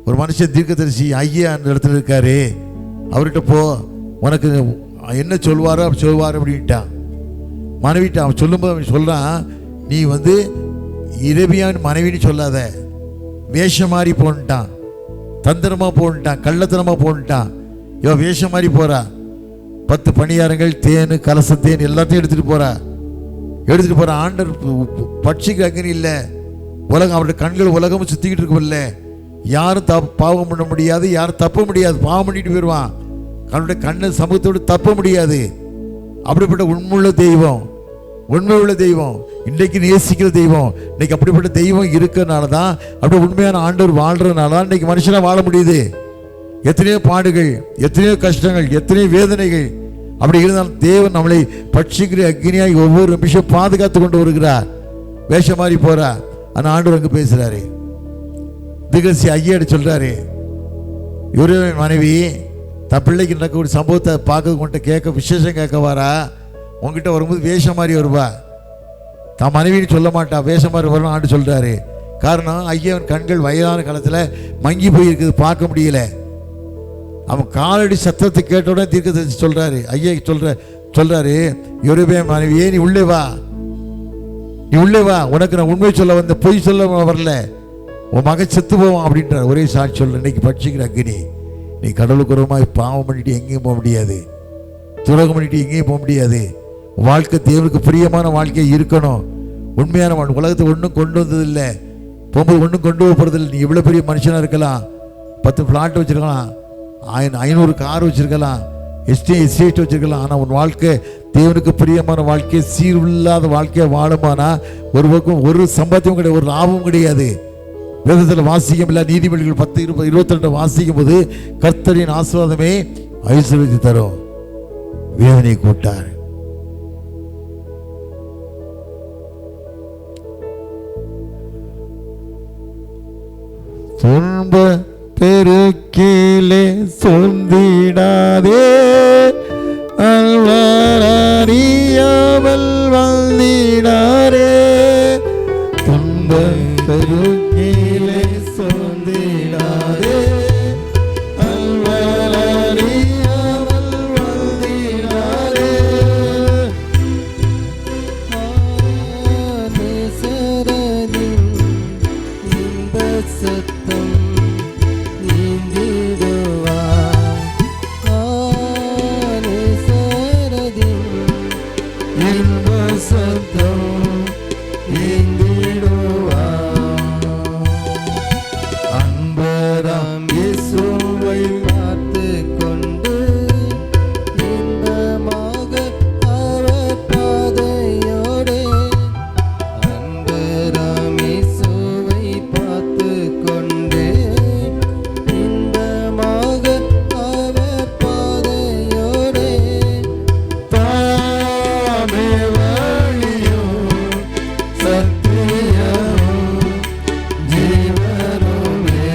ஒரு மனுஷன் தீர்க்கதரிசி ஐயா அந்த இடத்துல இருக்காரு, அவர்கிட்ட போ, உனக்கு என்ன சொல்வாரோ சொல்வார் அப்படின்ட்டான். மனைவிட்ட அவன் சொல்லும்போது அவன் சொல்கிறான், நீ வந்து இரவியான் மனைவின்னு சொல்லாத, வேஷம் மாறி போன்ட்டான், தந்திரமாக போன்ட்டான், கள்ளத்தனமாக போன்ட்டான். இவன் வேஷம் மாறி போகிறா. 10 பணியாரங்கள், தேன், கலச தேன் எல்லாத்தையும் எடுத்துகிட்டு போகிறா. ஆண்டர் பட்சிக்கு அக்னி இல்லை. உலகம் அவருடைய கண்கள் உலகமும் சுற்றிக்கிட்டு இருக்குமில்ல. யாரும் பாவம் பண்ண முடியாது, யாரும் தப்ப முடியாது. பாவம் பண்ணிட்டு போயிடுவான். அவனுடைய கண்ணு சமூகத்தோடு தப்ப முடியாது. அப்படிப்பட்ட உண்மையுள்ள தெய்வம், உண்மை உள்ள தெய்வம், இன்றைக்கு நேசிக்கிற தெய்வம். இன்னைக்கு அப்படிப்பட்ட தெய்வம் இருக்கிறனால தான், அப்படி உண்மையான ஆண்டவர் வாழ்றதுனால தான் இன்னைக்கு மனுஷனாக வாழ முடியுது. எத்தனையோ பாடுகள், எத்தனையோ கஷ்டங்கள், எத்தனையோ வேதனைகள், அப்படி இருந்தாலும் தேவன் நம்மளை பட்சிக்கிற அக்னியாய் ஒவ்வொரு நிமிஷம் பாதுகாத்து கொண்டு வருகிறார். வேஷம் மாறி போறா. ஆனால் ஆண்டவர் அங்கே பேசுறாரு. திகசி ஐயாடு சொல்றாரு, இவரே மனைவி தன் பிள்ளைக்கு நடக்கக்கூடிய சம்பவத்தை பார்க்க கொண்டு கேட்க விசேஷம் கேட்க வாரா. உங்ககிட்ட வரும்போது வேஷம் மாதிரி வருவா, தான் மனைவின்னு சொல்ல மாட்டா, வேஷம் மாதிரி வரணும் ஆண்டு சொல்றாரு. காரணம், ஐயாவின் கண்கள் வயதான காலத்தில் மங்கி போயிருக்குது, பார்க்க முடியல. அவன் காலடி சத்தத்தை கேட்ட உடனே தீர்க்க சொல்றாரு. ஐயா சொல்றாரு, யூரோபிய மனைவியே நீ உள்ளே வா, நீ உள்ளே வா, உனக்கு நான் உண்மை சொல்ல வந்த, பொய் சொல்ல வரல, உன் மகன் செத்து போவான் அப்படின்ற ஒரே சாட்சி சொல்ற. இன்னைக்கு பட்சிக்கிற அக்னி. நீ கடவுளுக்கு உரமாய் பாவம் பண்ணிட்டு எங்கேயும் போக முடியாது, துரோகம் பண்ணிட்டு எங்கேயும் போக முடியாது. வாழ்க்கை தேவனுக்கு பிரியமான வாழ்க்கையை இருக்கணும். உண்மையான உலகத்தை ஒன்றும் கொண்டு வந்ததில்லை, போகும்போது ஒன்றும் கொண்டு போகிறதில்லை. நீ இவ்வளோ பெரிய மனுஷனாக இருக்கலாம், 10 பிளாட் வச்சுருக்கலாம், 500 கார் வச்சுருக்கலாம், எஸ்டேட் வச்சிருக்கலாம். ஆனால் உன் வாழ்க்கை தேவனுக்கு பிரியமான வாழ்க்கை, சீர்வில்லாத வாழ்க்கையை வாழுமானா ஒரு பக்கம் ஒரு சம்பாத்தியம் கிடையாது, ஒரு லாபம் கிடையாது. வேதத்தில் வாசிக்கும் இல்லை, நீதிமொழிகள் 10:22 வாசிக்கும் போது கர்த்தரின் ஆசீர்வாதமே ஐஸ்வர்யத்தை தரும், வேதனை கூட்டார். துன்ப பெருக்கிலே சொந்திடாதே, அறியாமல் வந்திடாரே. துன்ப பெருக்கிலே சொந்திடாதே, அறியாமல் வந்திடாரே. சத்தம் அன்பராம் இயேசுவை பார்த்து கொண்டு இன்பமாக அவர் பாதையோடு, அன்பராம் இயேசுவை பார்த்து கொண்டு இன்பமாக அவர் பாதையோடு, தாமே வழியும் சத்தியமும் ஜீவனுமே,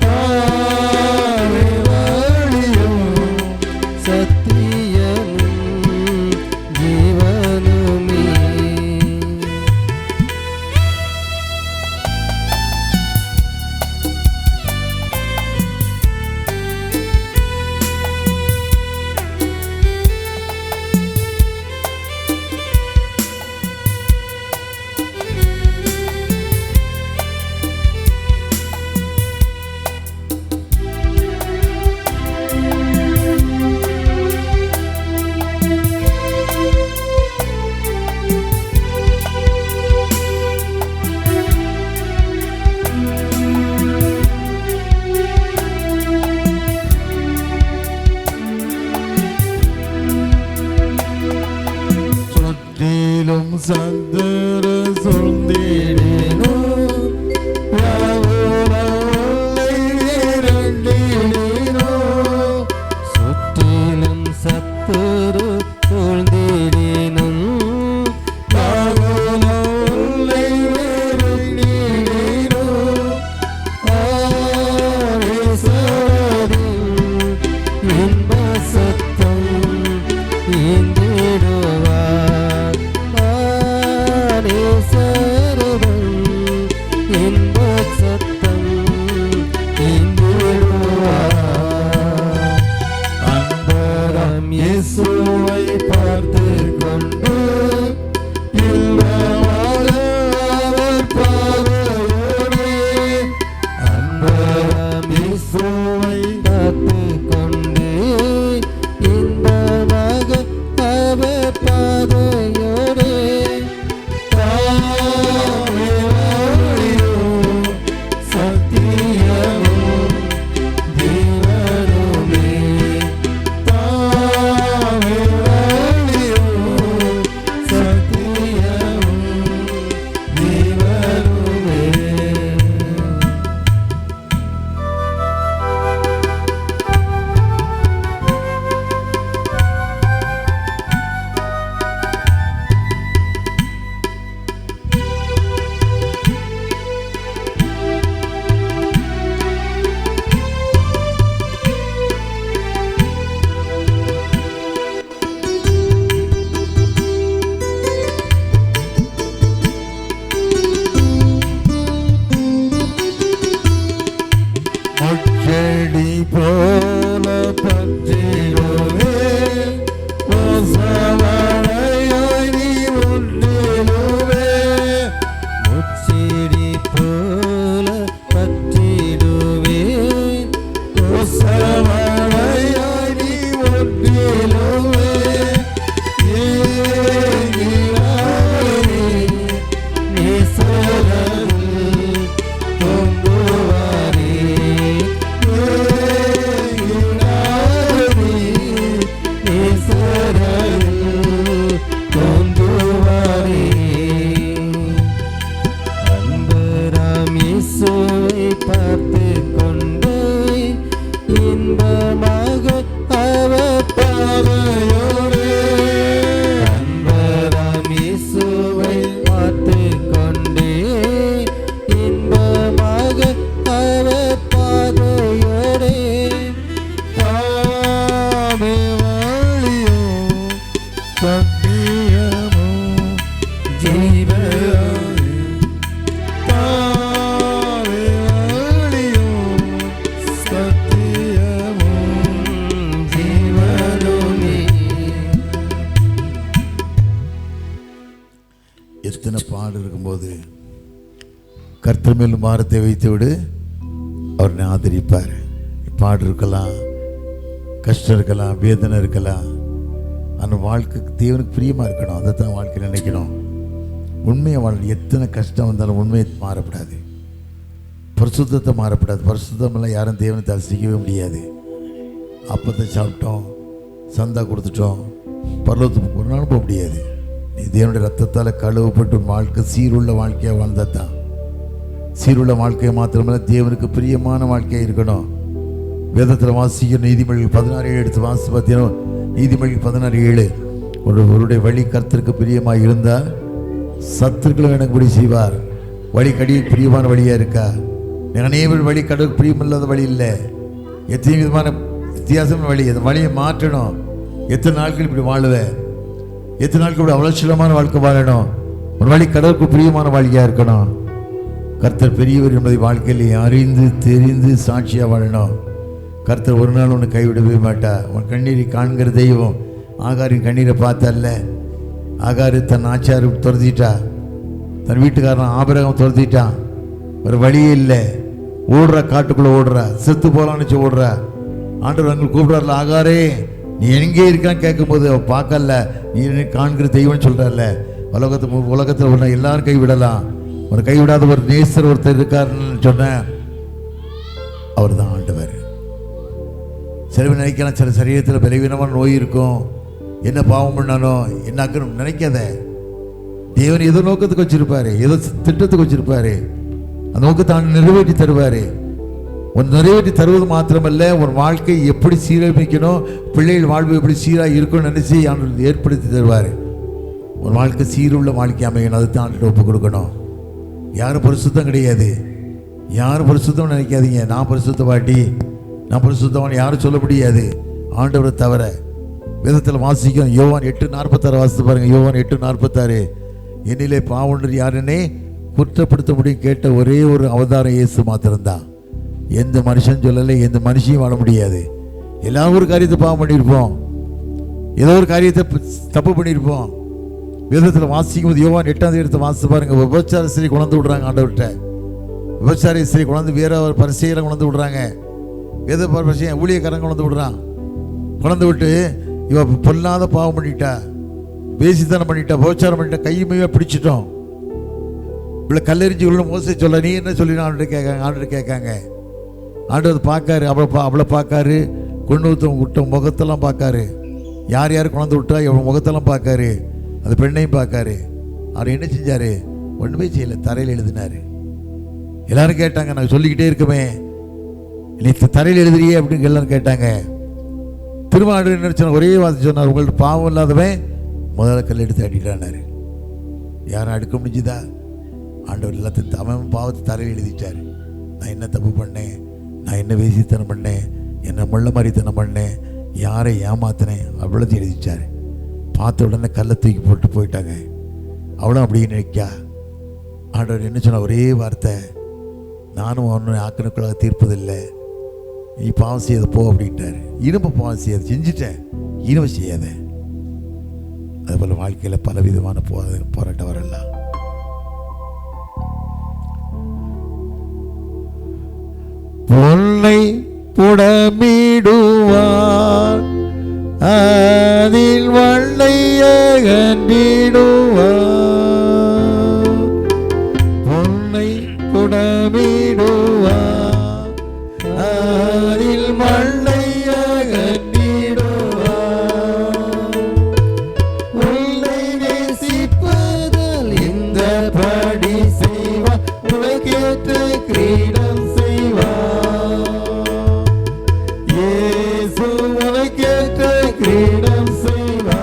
தாமே வழியும் சத்தியமும் ஜீவனுமே. சுற்றிலும் சந்தர சொந்திடேனோ, சுற்றிலும் சத்துரு சூழ்ந்திடினும், இன்ப சத்தம் இந்திடுவார், இன்ப சத்தம் இந்திடுவார். அன்பராம் இயேசுவை பார்த்து கொண்டு இன்பமாக அவர் பாதையோடு, அன்பராம் இயேசுவை பார்த்து கொண்டு இன்பமாக அவர் பாதையோடு, தாமே வழியும் சத்தியமும் ஜீவனுமே, தாமே வழியும் சத்தியமும் ஜீவனுமே. முச்செடி போல பற்றிடுவே, மோசமடையாய் நீ முற்றிடுவே. முச்செடி போல பற்றிடுவேன், மோசமடையாய் நீ முற்றிடுவே. நேசரில் தொங்குவாரே, சத்தியமும் ஜீவனும் பாதை வழியும் சத்தியமும் ஜீவனுமே. எத்தனை பாடு இருக்கும்போது கர்த்தர் மேல் பாரத்தை வைத்து விடு, அவர் ஆதரிப்பார். பாடு இருக்கலாம், கஷ்டம் இருக்கலாம், வேதனை இருக்கலாம், அந்த வாழ்க்கைக்கு தேவனுக்கு பிரியமாக இருக்கணும். அதை தான் வாழ்க்கையில் நினைக்கணும். உண்மையை வாழ எத்தனை கஷ்டம் வந்தாலும் உண்மையை மாறப்படாது, பரிசுத்தத்தை மாறப்படாது. பரிசுத்தமெல்லாம் யாரும் தேவனை தரிசிக்கவே முடியாது. அப்பத்தை சாப்பிட்டோம், சந்தா கொடுத்துட்டோம், பரலோகத்துக்கு ஒரு நாள் போக முடியாது. நீ தேவனுடைய ரத்தத்தால் கழுவப்பட்டு வாழ்க்கை சீருள்ள வாழ்க்கையாக வாழ்ந்தால் தான். சீருள்ள வாழ்க்கையை மாத்திரமல்ல, தேவனுக்கு பிரியமான வாழ்க்கையாக இருக்கணும். வேதத்தில் வாசிக்கிற நீதிமொழிகள் 16:7 எடுத்து வாசி பார்த்தீங்கன்னா, நீதிமொழிகள் 16:7 ஒருவருடைய வழி கர்த்தருக்கு பிரியமாக இருந்தால் சத்துருக்களும் எனக்குபடி செய்வார். வழி கடி பிரியமான வழியாக இருக்கா? அநேகர் வழி கடவுளுக்கு பிரியமில்லாத வழி இல்லை. எத்தனை விதமான வித்தியாசமான வழி. அந்த வழியை மாற்றணும். எத்தனை நாட்கள் இப்படி வாழுவேன், எத்தனை நாட்கள் இப்படி அவலட்சணமான வாழ்க்கை வாழணும். ஒரு வழி கடவுளுக்கு பிரியமான வாழ்க்கையாக இருக்கணும். கர்த்தர் பெரியவர் என்பதை வாழ்க்கையில் அறிந்து தெரிந்து சாட்சியாக வாழணும். கர்த்தர் ஒரு நாள் உன்னை கைவிடவே மாட்டா. உன் கண்ணீரை காண்கிற தெய்வம். ஆகாரின் கண்ணீரை பார்த்தல்ல, ஆகாரு தன் ஆச்சார துரத்திட்டா, தன் வீட்டுக்காரன் ஆபிரகாம் துரத்திட்டான். ஒரு வழியே இல்லை, ஓடுறா, காட்டுக்குள்ளே ஓடுறா, செத்து போகலான்னு ஓடுறா. ஆண்டவர் அங்கே கூப்பிடார்ல, ஆகாரே நீ எங்கே இருக்கான்னு கேட்கும்போது அவள் பார்க்கல, நீ காண்கிற தெய்வம்னு சொல்கிறார்ல. உலகத்தில் உன்னை எல்லாரும் கைவிடலாம், ஒரு கைவிடாத ஒரு நேசர் ஒருத்தர் இருக்காருன்னு சொன்னேன், அவர் தான் ஆண்டவர். சிலவு நினைக்கலாம், சில சரீரத்தில் பலவீனமான நோய் இருக்கும், என்ன பாவம் பண்ணாலும் என்ன அக்கணும் நினைக்காத. தேவன் ஏதோ நோக்கத்துக்கு வச்சிருப்பாரு, ஏதோ திட்டத்துக்கு வச்சிருப்பாரு. அந்த நோக்கத்தை நிறைவேற்றி தருவாரு. உன் நிறைவேற்றி தருவது மாத்திரமல்ல, உன் வாழ்க்கை எப்படி சீரமைக்கணும், பிள்ளைகள் வாழ்வு எப்படி சீராக இருக்கும்னு நினைச்சு ஆண்டு ஏற்படுத்தி தருவார். உன் வாழ்க்கை சீருள்ள வாழ்க்கை அமையணும். அது தான் ஆண்டு ஒப்பு கொடுக்கணும். யாரும் பரிசுத்தம் கிடையாது, யாரும் பரிசுத்தம் நினைக்காதீங்க. நான் பரிசுத்த வாட்டி, நான் பரிசுத்தவன் யாரும் சொல்ல முடியாது ஆண்டவரை தவிர. வேதத்தில் வாசிக்கும், யோவான் 8:46 வாசித்து பாருங்க. யோவான் 8:46, என்னிலே பாவம் யாருன்னே குற்றப்படுத்த முடியும் கேட்ட ஒரே ஒரு அவதாரம் இயேசு மாத்திரம்தான். எந்த மனுஷன் சொல்லலை, எந்த மனுஷையும் வாழ முடியாது. எல்லாரும் ஒரு காரியத்தை பாவம் பண்ணியிருப்போம், ஏதோ ஒரு காரியத்தை தப்பு பண்ணியிருப்போம். வேதத்தில் வாசிக்கும் போது யோவான் 8:8 வாசித்து பாருங்க. விபச்சார ஸ்திரீ கொண்டு விடுறாங்க ஆண்டவர்கிட்ட. விபச்சார ஸ்திரீ கொண்டு வேற ஒரு பரிசையில கொண்டு விடுறாங்க. வேத பரிசையை ஊழியக்காரங்க கொண்டு விடுறான். கொண்டு விட்டு இவ பொல்லாத பாவம் பண்ணிட்டா, பேசித்தனம் பண்ணிட்டா, விபச்சாரம் பண்ணிட்டா, கையுமையாக பிடிச்சிட்டோம், இவ்வளோ கல்லெறிஞ்சு இவ்வளோ மோச சொல்ல நீ என்ன சொல்லி ஆண்டு கேட்காங்க. ஆண்டவர் பார்க்காரு, அவளை பார்க்காரு, கொண்டு விட்ட முகத்தெல்லாம் பார்க்காரு. யார் யார் கொண்டு விட்டா இவன் முகத்தெல்லாம் பார்க்காரு, அந்த பெண்ணையும் பார்க்காரு. அவர் என்ன செஞ்சார்? ஒன்றுமே செய்யலை, தரையில் எழுதினார். எல்லாரும் கேட்டாங்க, நாங்கள் சொல்லிக்கிட்டே இருக்கமே நீ தரையில் எழுதுறியே அப்படின்னு எல்லாரும் கேட்டாங்க. திரும்ப ஆண்டு என்ன சொன்னார்? ஒரே வார்த்தை சொன்னார், உங்கள்ட்ட பாவம் இல்லாதவன் முதல்ல கல் எடுத்து அடிக்கிறானாரு. யாரும் அடுக்க முடிஞ்சுதா? ஆண்டவர் எல்லாத்தையும் அவன் பாவத்தை தரையில் எழுதிட்டார். நான் என்ன தப்பு பண்ணேன், நான் என்ன வேசித்தனம் பண்ணேன், என்ன முள்ள மாதிரித்தனம் பண்ணேன், யாரை ஏமாத்தினேன், அவ்வளோத்தையும் எழுதிட்டார். பார்த்த உடனே கல்லை தூக்கி போட்டு போயிட்டாங்க. அவளும் அப்படியே நினைக்கா. ஆண்டவர் என்ன சொன்ன? ஒரே வார்த்தை, நானும் அவனுடைய ஆக்கினுக்குள்ளாக தீர்ப்பதில்லை, நீ பாவம் செய்யாத போ அப்படின்ட்டார். இனிமே பாவம் செய்யாத, செஞ்சுட்டேன், இனிமே செய்யாத. அதுபோல் வாழ்க்கையில் பலவிதமான போராட்டம் வரலாம். பொன்னை புடமிடுவார், அதில் வண்ணை அகன்றிடுவார். பொன்னை புடமிடுவார், அதில் வண்ணை அகன்றிடுவார். உன்னை நேசிப்பதால் இந்த படி செய்வார், உனக்கேற்ற கிரீடம் கிரீடம் செய்வார்.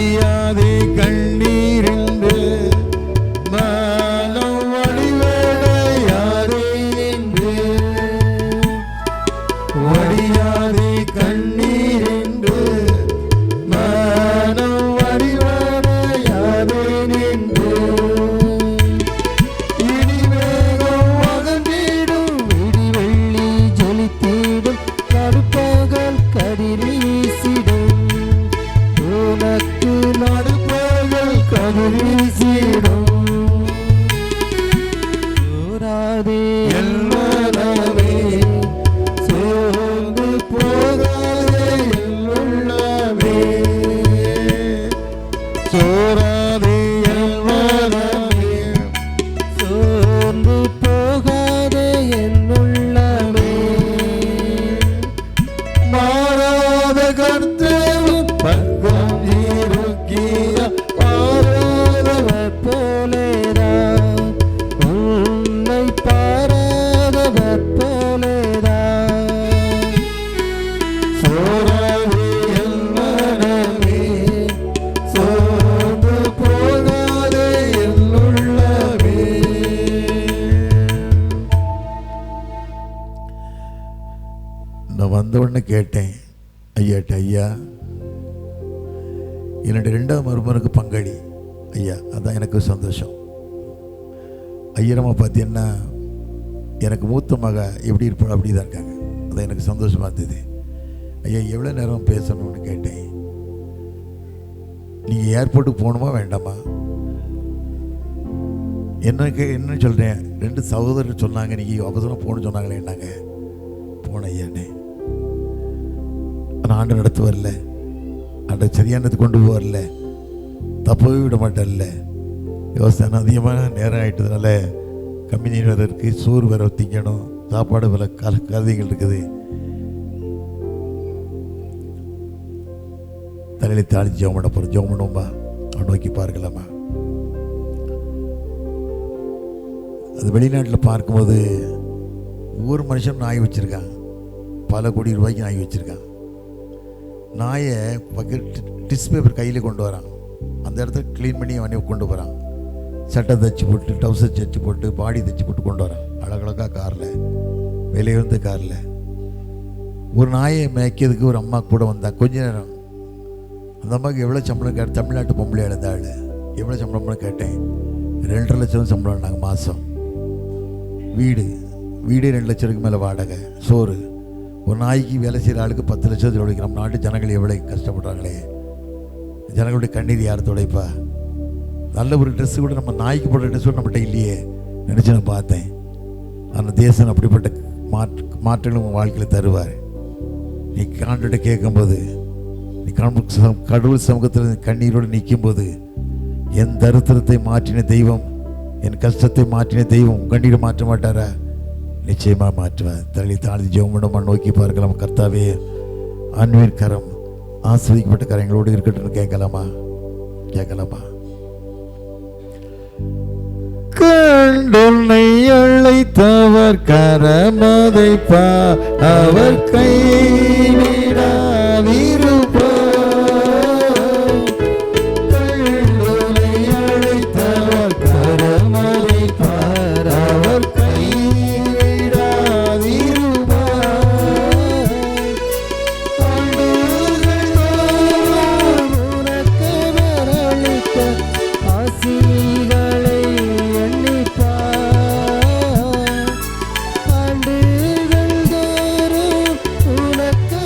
வடியாதே கண்ணீரென்று மனம் வடிவடையாதே என்று வடியாதே கண்ணீரென்று மனம் வடிவடையாதே என்று இடி வேகம் அகன்றிடும் விடி வெள்ளி ஜொலித்திடும் நடுப்பகல் கதிர் வீசிடும் உனக்கு நடுப்பகல் கதிர் வீசிடும் சோராதே என் மனமே சோர்ந்து போகாதே என் உள்ளமே சோராதே என் மனமே சோர்ந்து போகாதே என் உள்ளமே மாறாத கர்த்தரும் பக்கம் இருக்கிய பாராதவர் போலேரா உன்னை பாராதவர் போலேரா சோராதே என் மனமே சோர்ந்து போகாதே என் உள்ளமே. நான் வந்த உடனே கேட்டேன் ஐயாட்ட, ஐயா என்னுடைய 2வது மருமகனுக்கு பங்காளி ஐயா, அதான் எனக்கு சந்தோஷம். ஐயரம்மா பார்த்தீங்கன்னா எனக்கு மூத்த மக எப்படி இருப்பாள் அப்படி தான் இருக்காங்க, அதான் எனக்கு சந்தோஷமாக இருந்தது. ஐயா எவ்வளோ நேரம் பேசணும்னு கேட்டேன். நீங்கள் ஏர்போர்ட்டுக்கு போகணுமா வேண்டாமா? என்னன்னு சொல்கிறேன், 2 சகோதரர் சொன்னாங்க நீங்கள் அவசரம் போகணுன்னு சொன்னாங்களே என்னாங்க போனேன் ஐயானே. ஆனால் ஆண்டு நடத்து வரல, ஆண்டை சரியானது கொண்டு போகல, தப்பவே விட மாட்டேன்ல. யோசனை அதிகமான நேரம் ஆகிட்டதுனால கம்பெனி வேறு இருக்குது, சோறு வேறு திங்கணும், சாப்பாடு வேலை கருதிகள் இருக்குது. தலையில தாளி ஜெபம் பண்ண போகிறோம். ஜெபம் பண்ணுவோம்பா, அவன் நோக்கி பார்க்கலாமா? அது வெளிநாட்டில் பார்க்கும்போது ஒவ்வொரு மனுஷனும் நாய் வச்சுருக்கான், பல கோடி ரூபாய்க்கு நாய் வச்சுருக்கான். நாயை டிஷ் பேப்பர் கையில் கொண்டு வரான், அந்த இடத்த க்ளீன் பண்ணி அவனே கொண்டு போகிறான். சட்டை தைச்சி போட்டு, டவுசர் தைச்சி போட்டு, பாடி தைச்சி போட்டு கொண்டு வரான் அழகழகாக காரில், விலையுந்த காரில். ஒரு நாயை மேய்க்கிறதுக்கு ஒரு அம்மா கூட வந்தான் கொஞ்ச நேரம். அந்த அம்மாவுக்கு எவ்வளோ சம்பளம் கேட்ட, தமிழ்நாட்டு பொம்பளை எழுந்தாள், எவ்வளோ சம்பளம்னு கேட்டேன். 2.5 லட்சம் சம்பளம் நாங்கள் மாதம். வீடே 2 லட்சத்துக்கு மேலே வாடகை, சோறு. ஒரு நாய்க்கு வேலை செய்கிற ஆளுக்கு 10 லட்சத்தில் உழைக்கும். நம்ம நாட்டு ஜனங்கள் எவ்வளோ கஷ்டப்படுறாங்களே, ஜனங்களுடைய கண்ணீர் யார் துடைப்பா? நல்ல ஒரு ட்ரெஸ்ஸு கூட நம்ம நாய்க்கு போடுற ட்ரெஸ் கூட நம்மகிட்ட இல்லையே நினச்சி நான் பார்த்தேன். அந்த தேசம் அப்படிப்பட்ட மாற்றங்கள் உங்கள் வாழ்க்கையில் தருவார். நீ ஆண்டுகிட்ட கேட்கும்போது, நீ கடவுள் சமூகத்தில் கண்ணீரோடு நிற்கும்போது, என் தரித்திரத்தை மாற்றின தெய்வம், என் கஷ்டத்தை மாற்றின தெய்வம் கண்ணீரை மாற்ற மாட்டாரா? நிச்சயமாக மாற்றுவார். தள்ளி தாழ்த்தி ஜெபம் பண்ணுமா, நோக்கி பார்க்கலாம். கர்த்தாவே, ஆன்மீர் கரம், ஆஸ்வதிக்கப்பட்ட கரங்களோடு இருக்கட்டும் கேட்கலாமா? கேட்கலாமா? கண்டுன்னை அழைத்தவர் கரமதை பா, அவர் கைவிடாதிருப்பா. கண்டுன்னை அழைத்தவர் கரமதை பார், அவர் கைவிடாதிருப்பா. உனக்கு வரளித்த ஆசீர்களை எண்ணிப்பார். ஆண்டுகள் தோறும் உனக்கு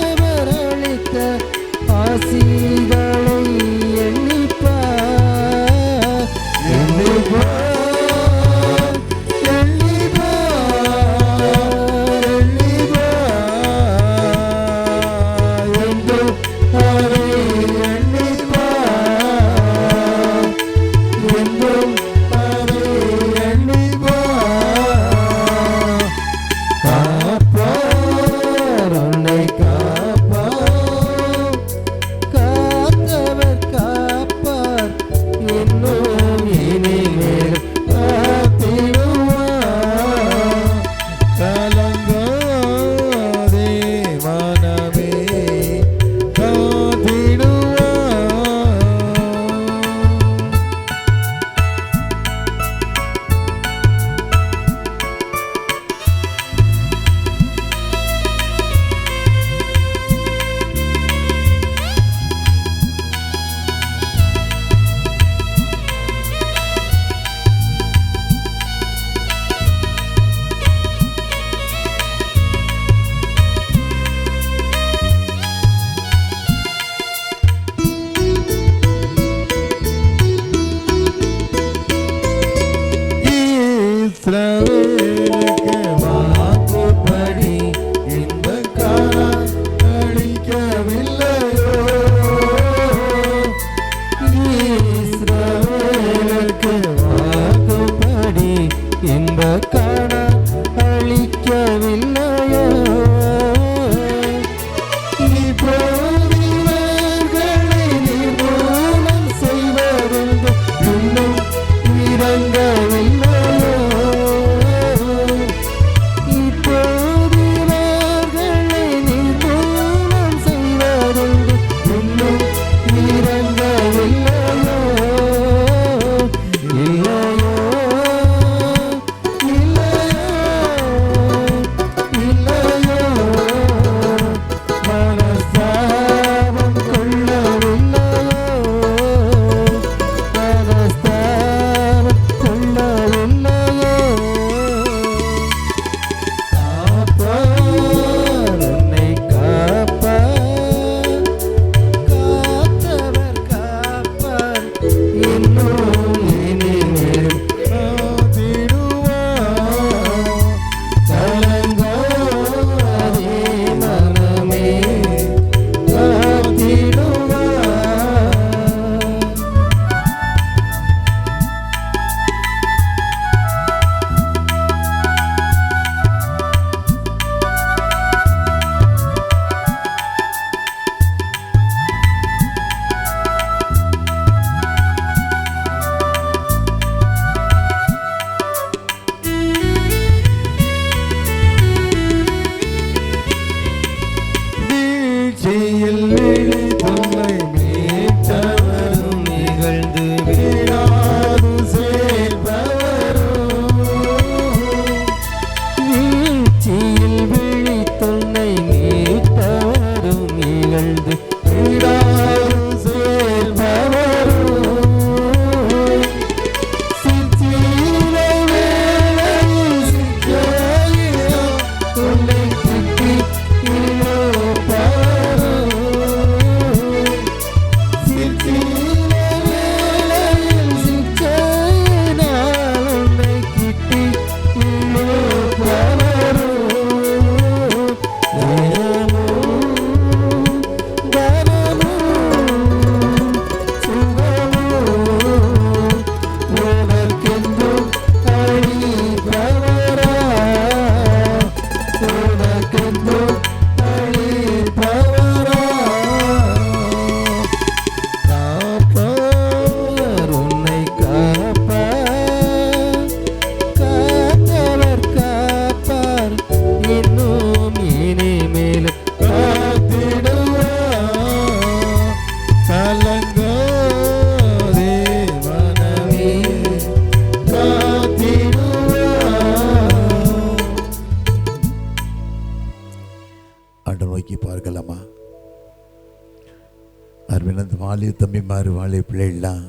வாலிய தம்பிமார் வாலிய பிள்ளைகள்லாம்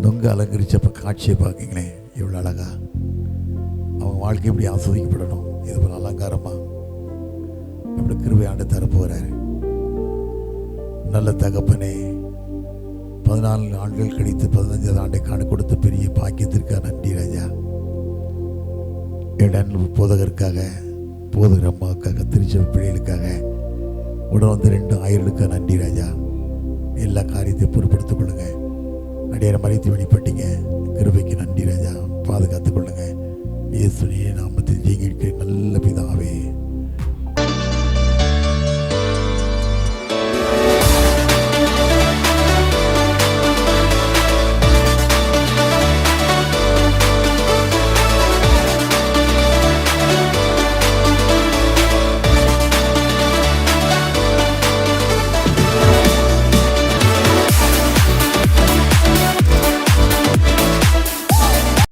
நொங்க அலங்கரிச்சப்போ காட்சியை பார்க்கிங்களேன், இவ்வளோ அழகா அவன் வாழ்க்கை எப்படி ஆஸ்வதிக்கப்படணும். இது ஒரு அலங்காரமாக இப்படி கிருபையாண்டு தரப்போகிறார். நல்ல தகப்பனே, 14 ஆண்டுகள் கழித்து 15வது ஆண்டை காண கொடுத்த பெரிய பாக்கியத்திற்காக நன்றி ராஜா. இடன் போதகருக்காக, போதகர் அம்மாவுக்காக, திருச்சபை பிள்ளைகளுக்காக, உடன் வந்த 2 ஆயிரங்களுக்காக நன்றி ராஜா. எல்லா காரியத்தையும் பொறுப்படுத்திக் கொள்ளுங்க. அடியாரை மறைத்து வெளிப்பட்டீங்க, கிருபைக்கு நன்றி ராஜா. பாதுகாத்துக் கொள்ளுங்க. இயேசுவின் நாமத்தில் ஜெயிக்க நல்ல பிதாவே.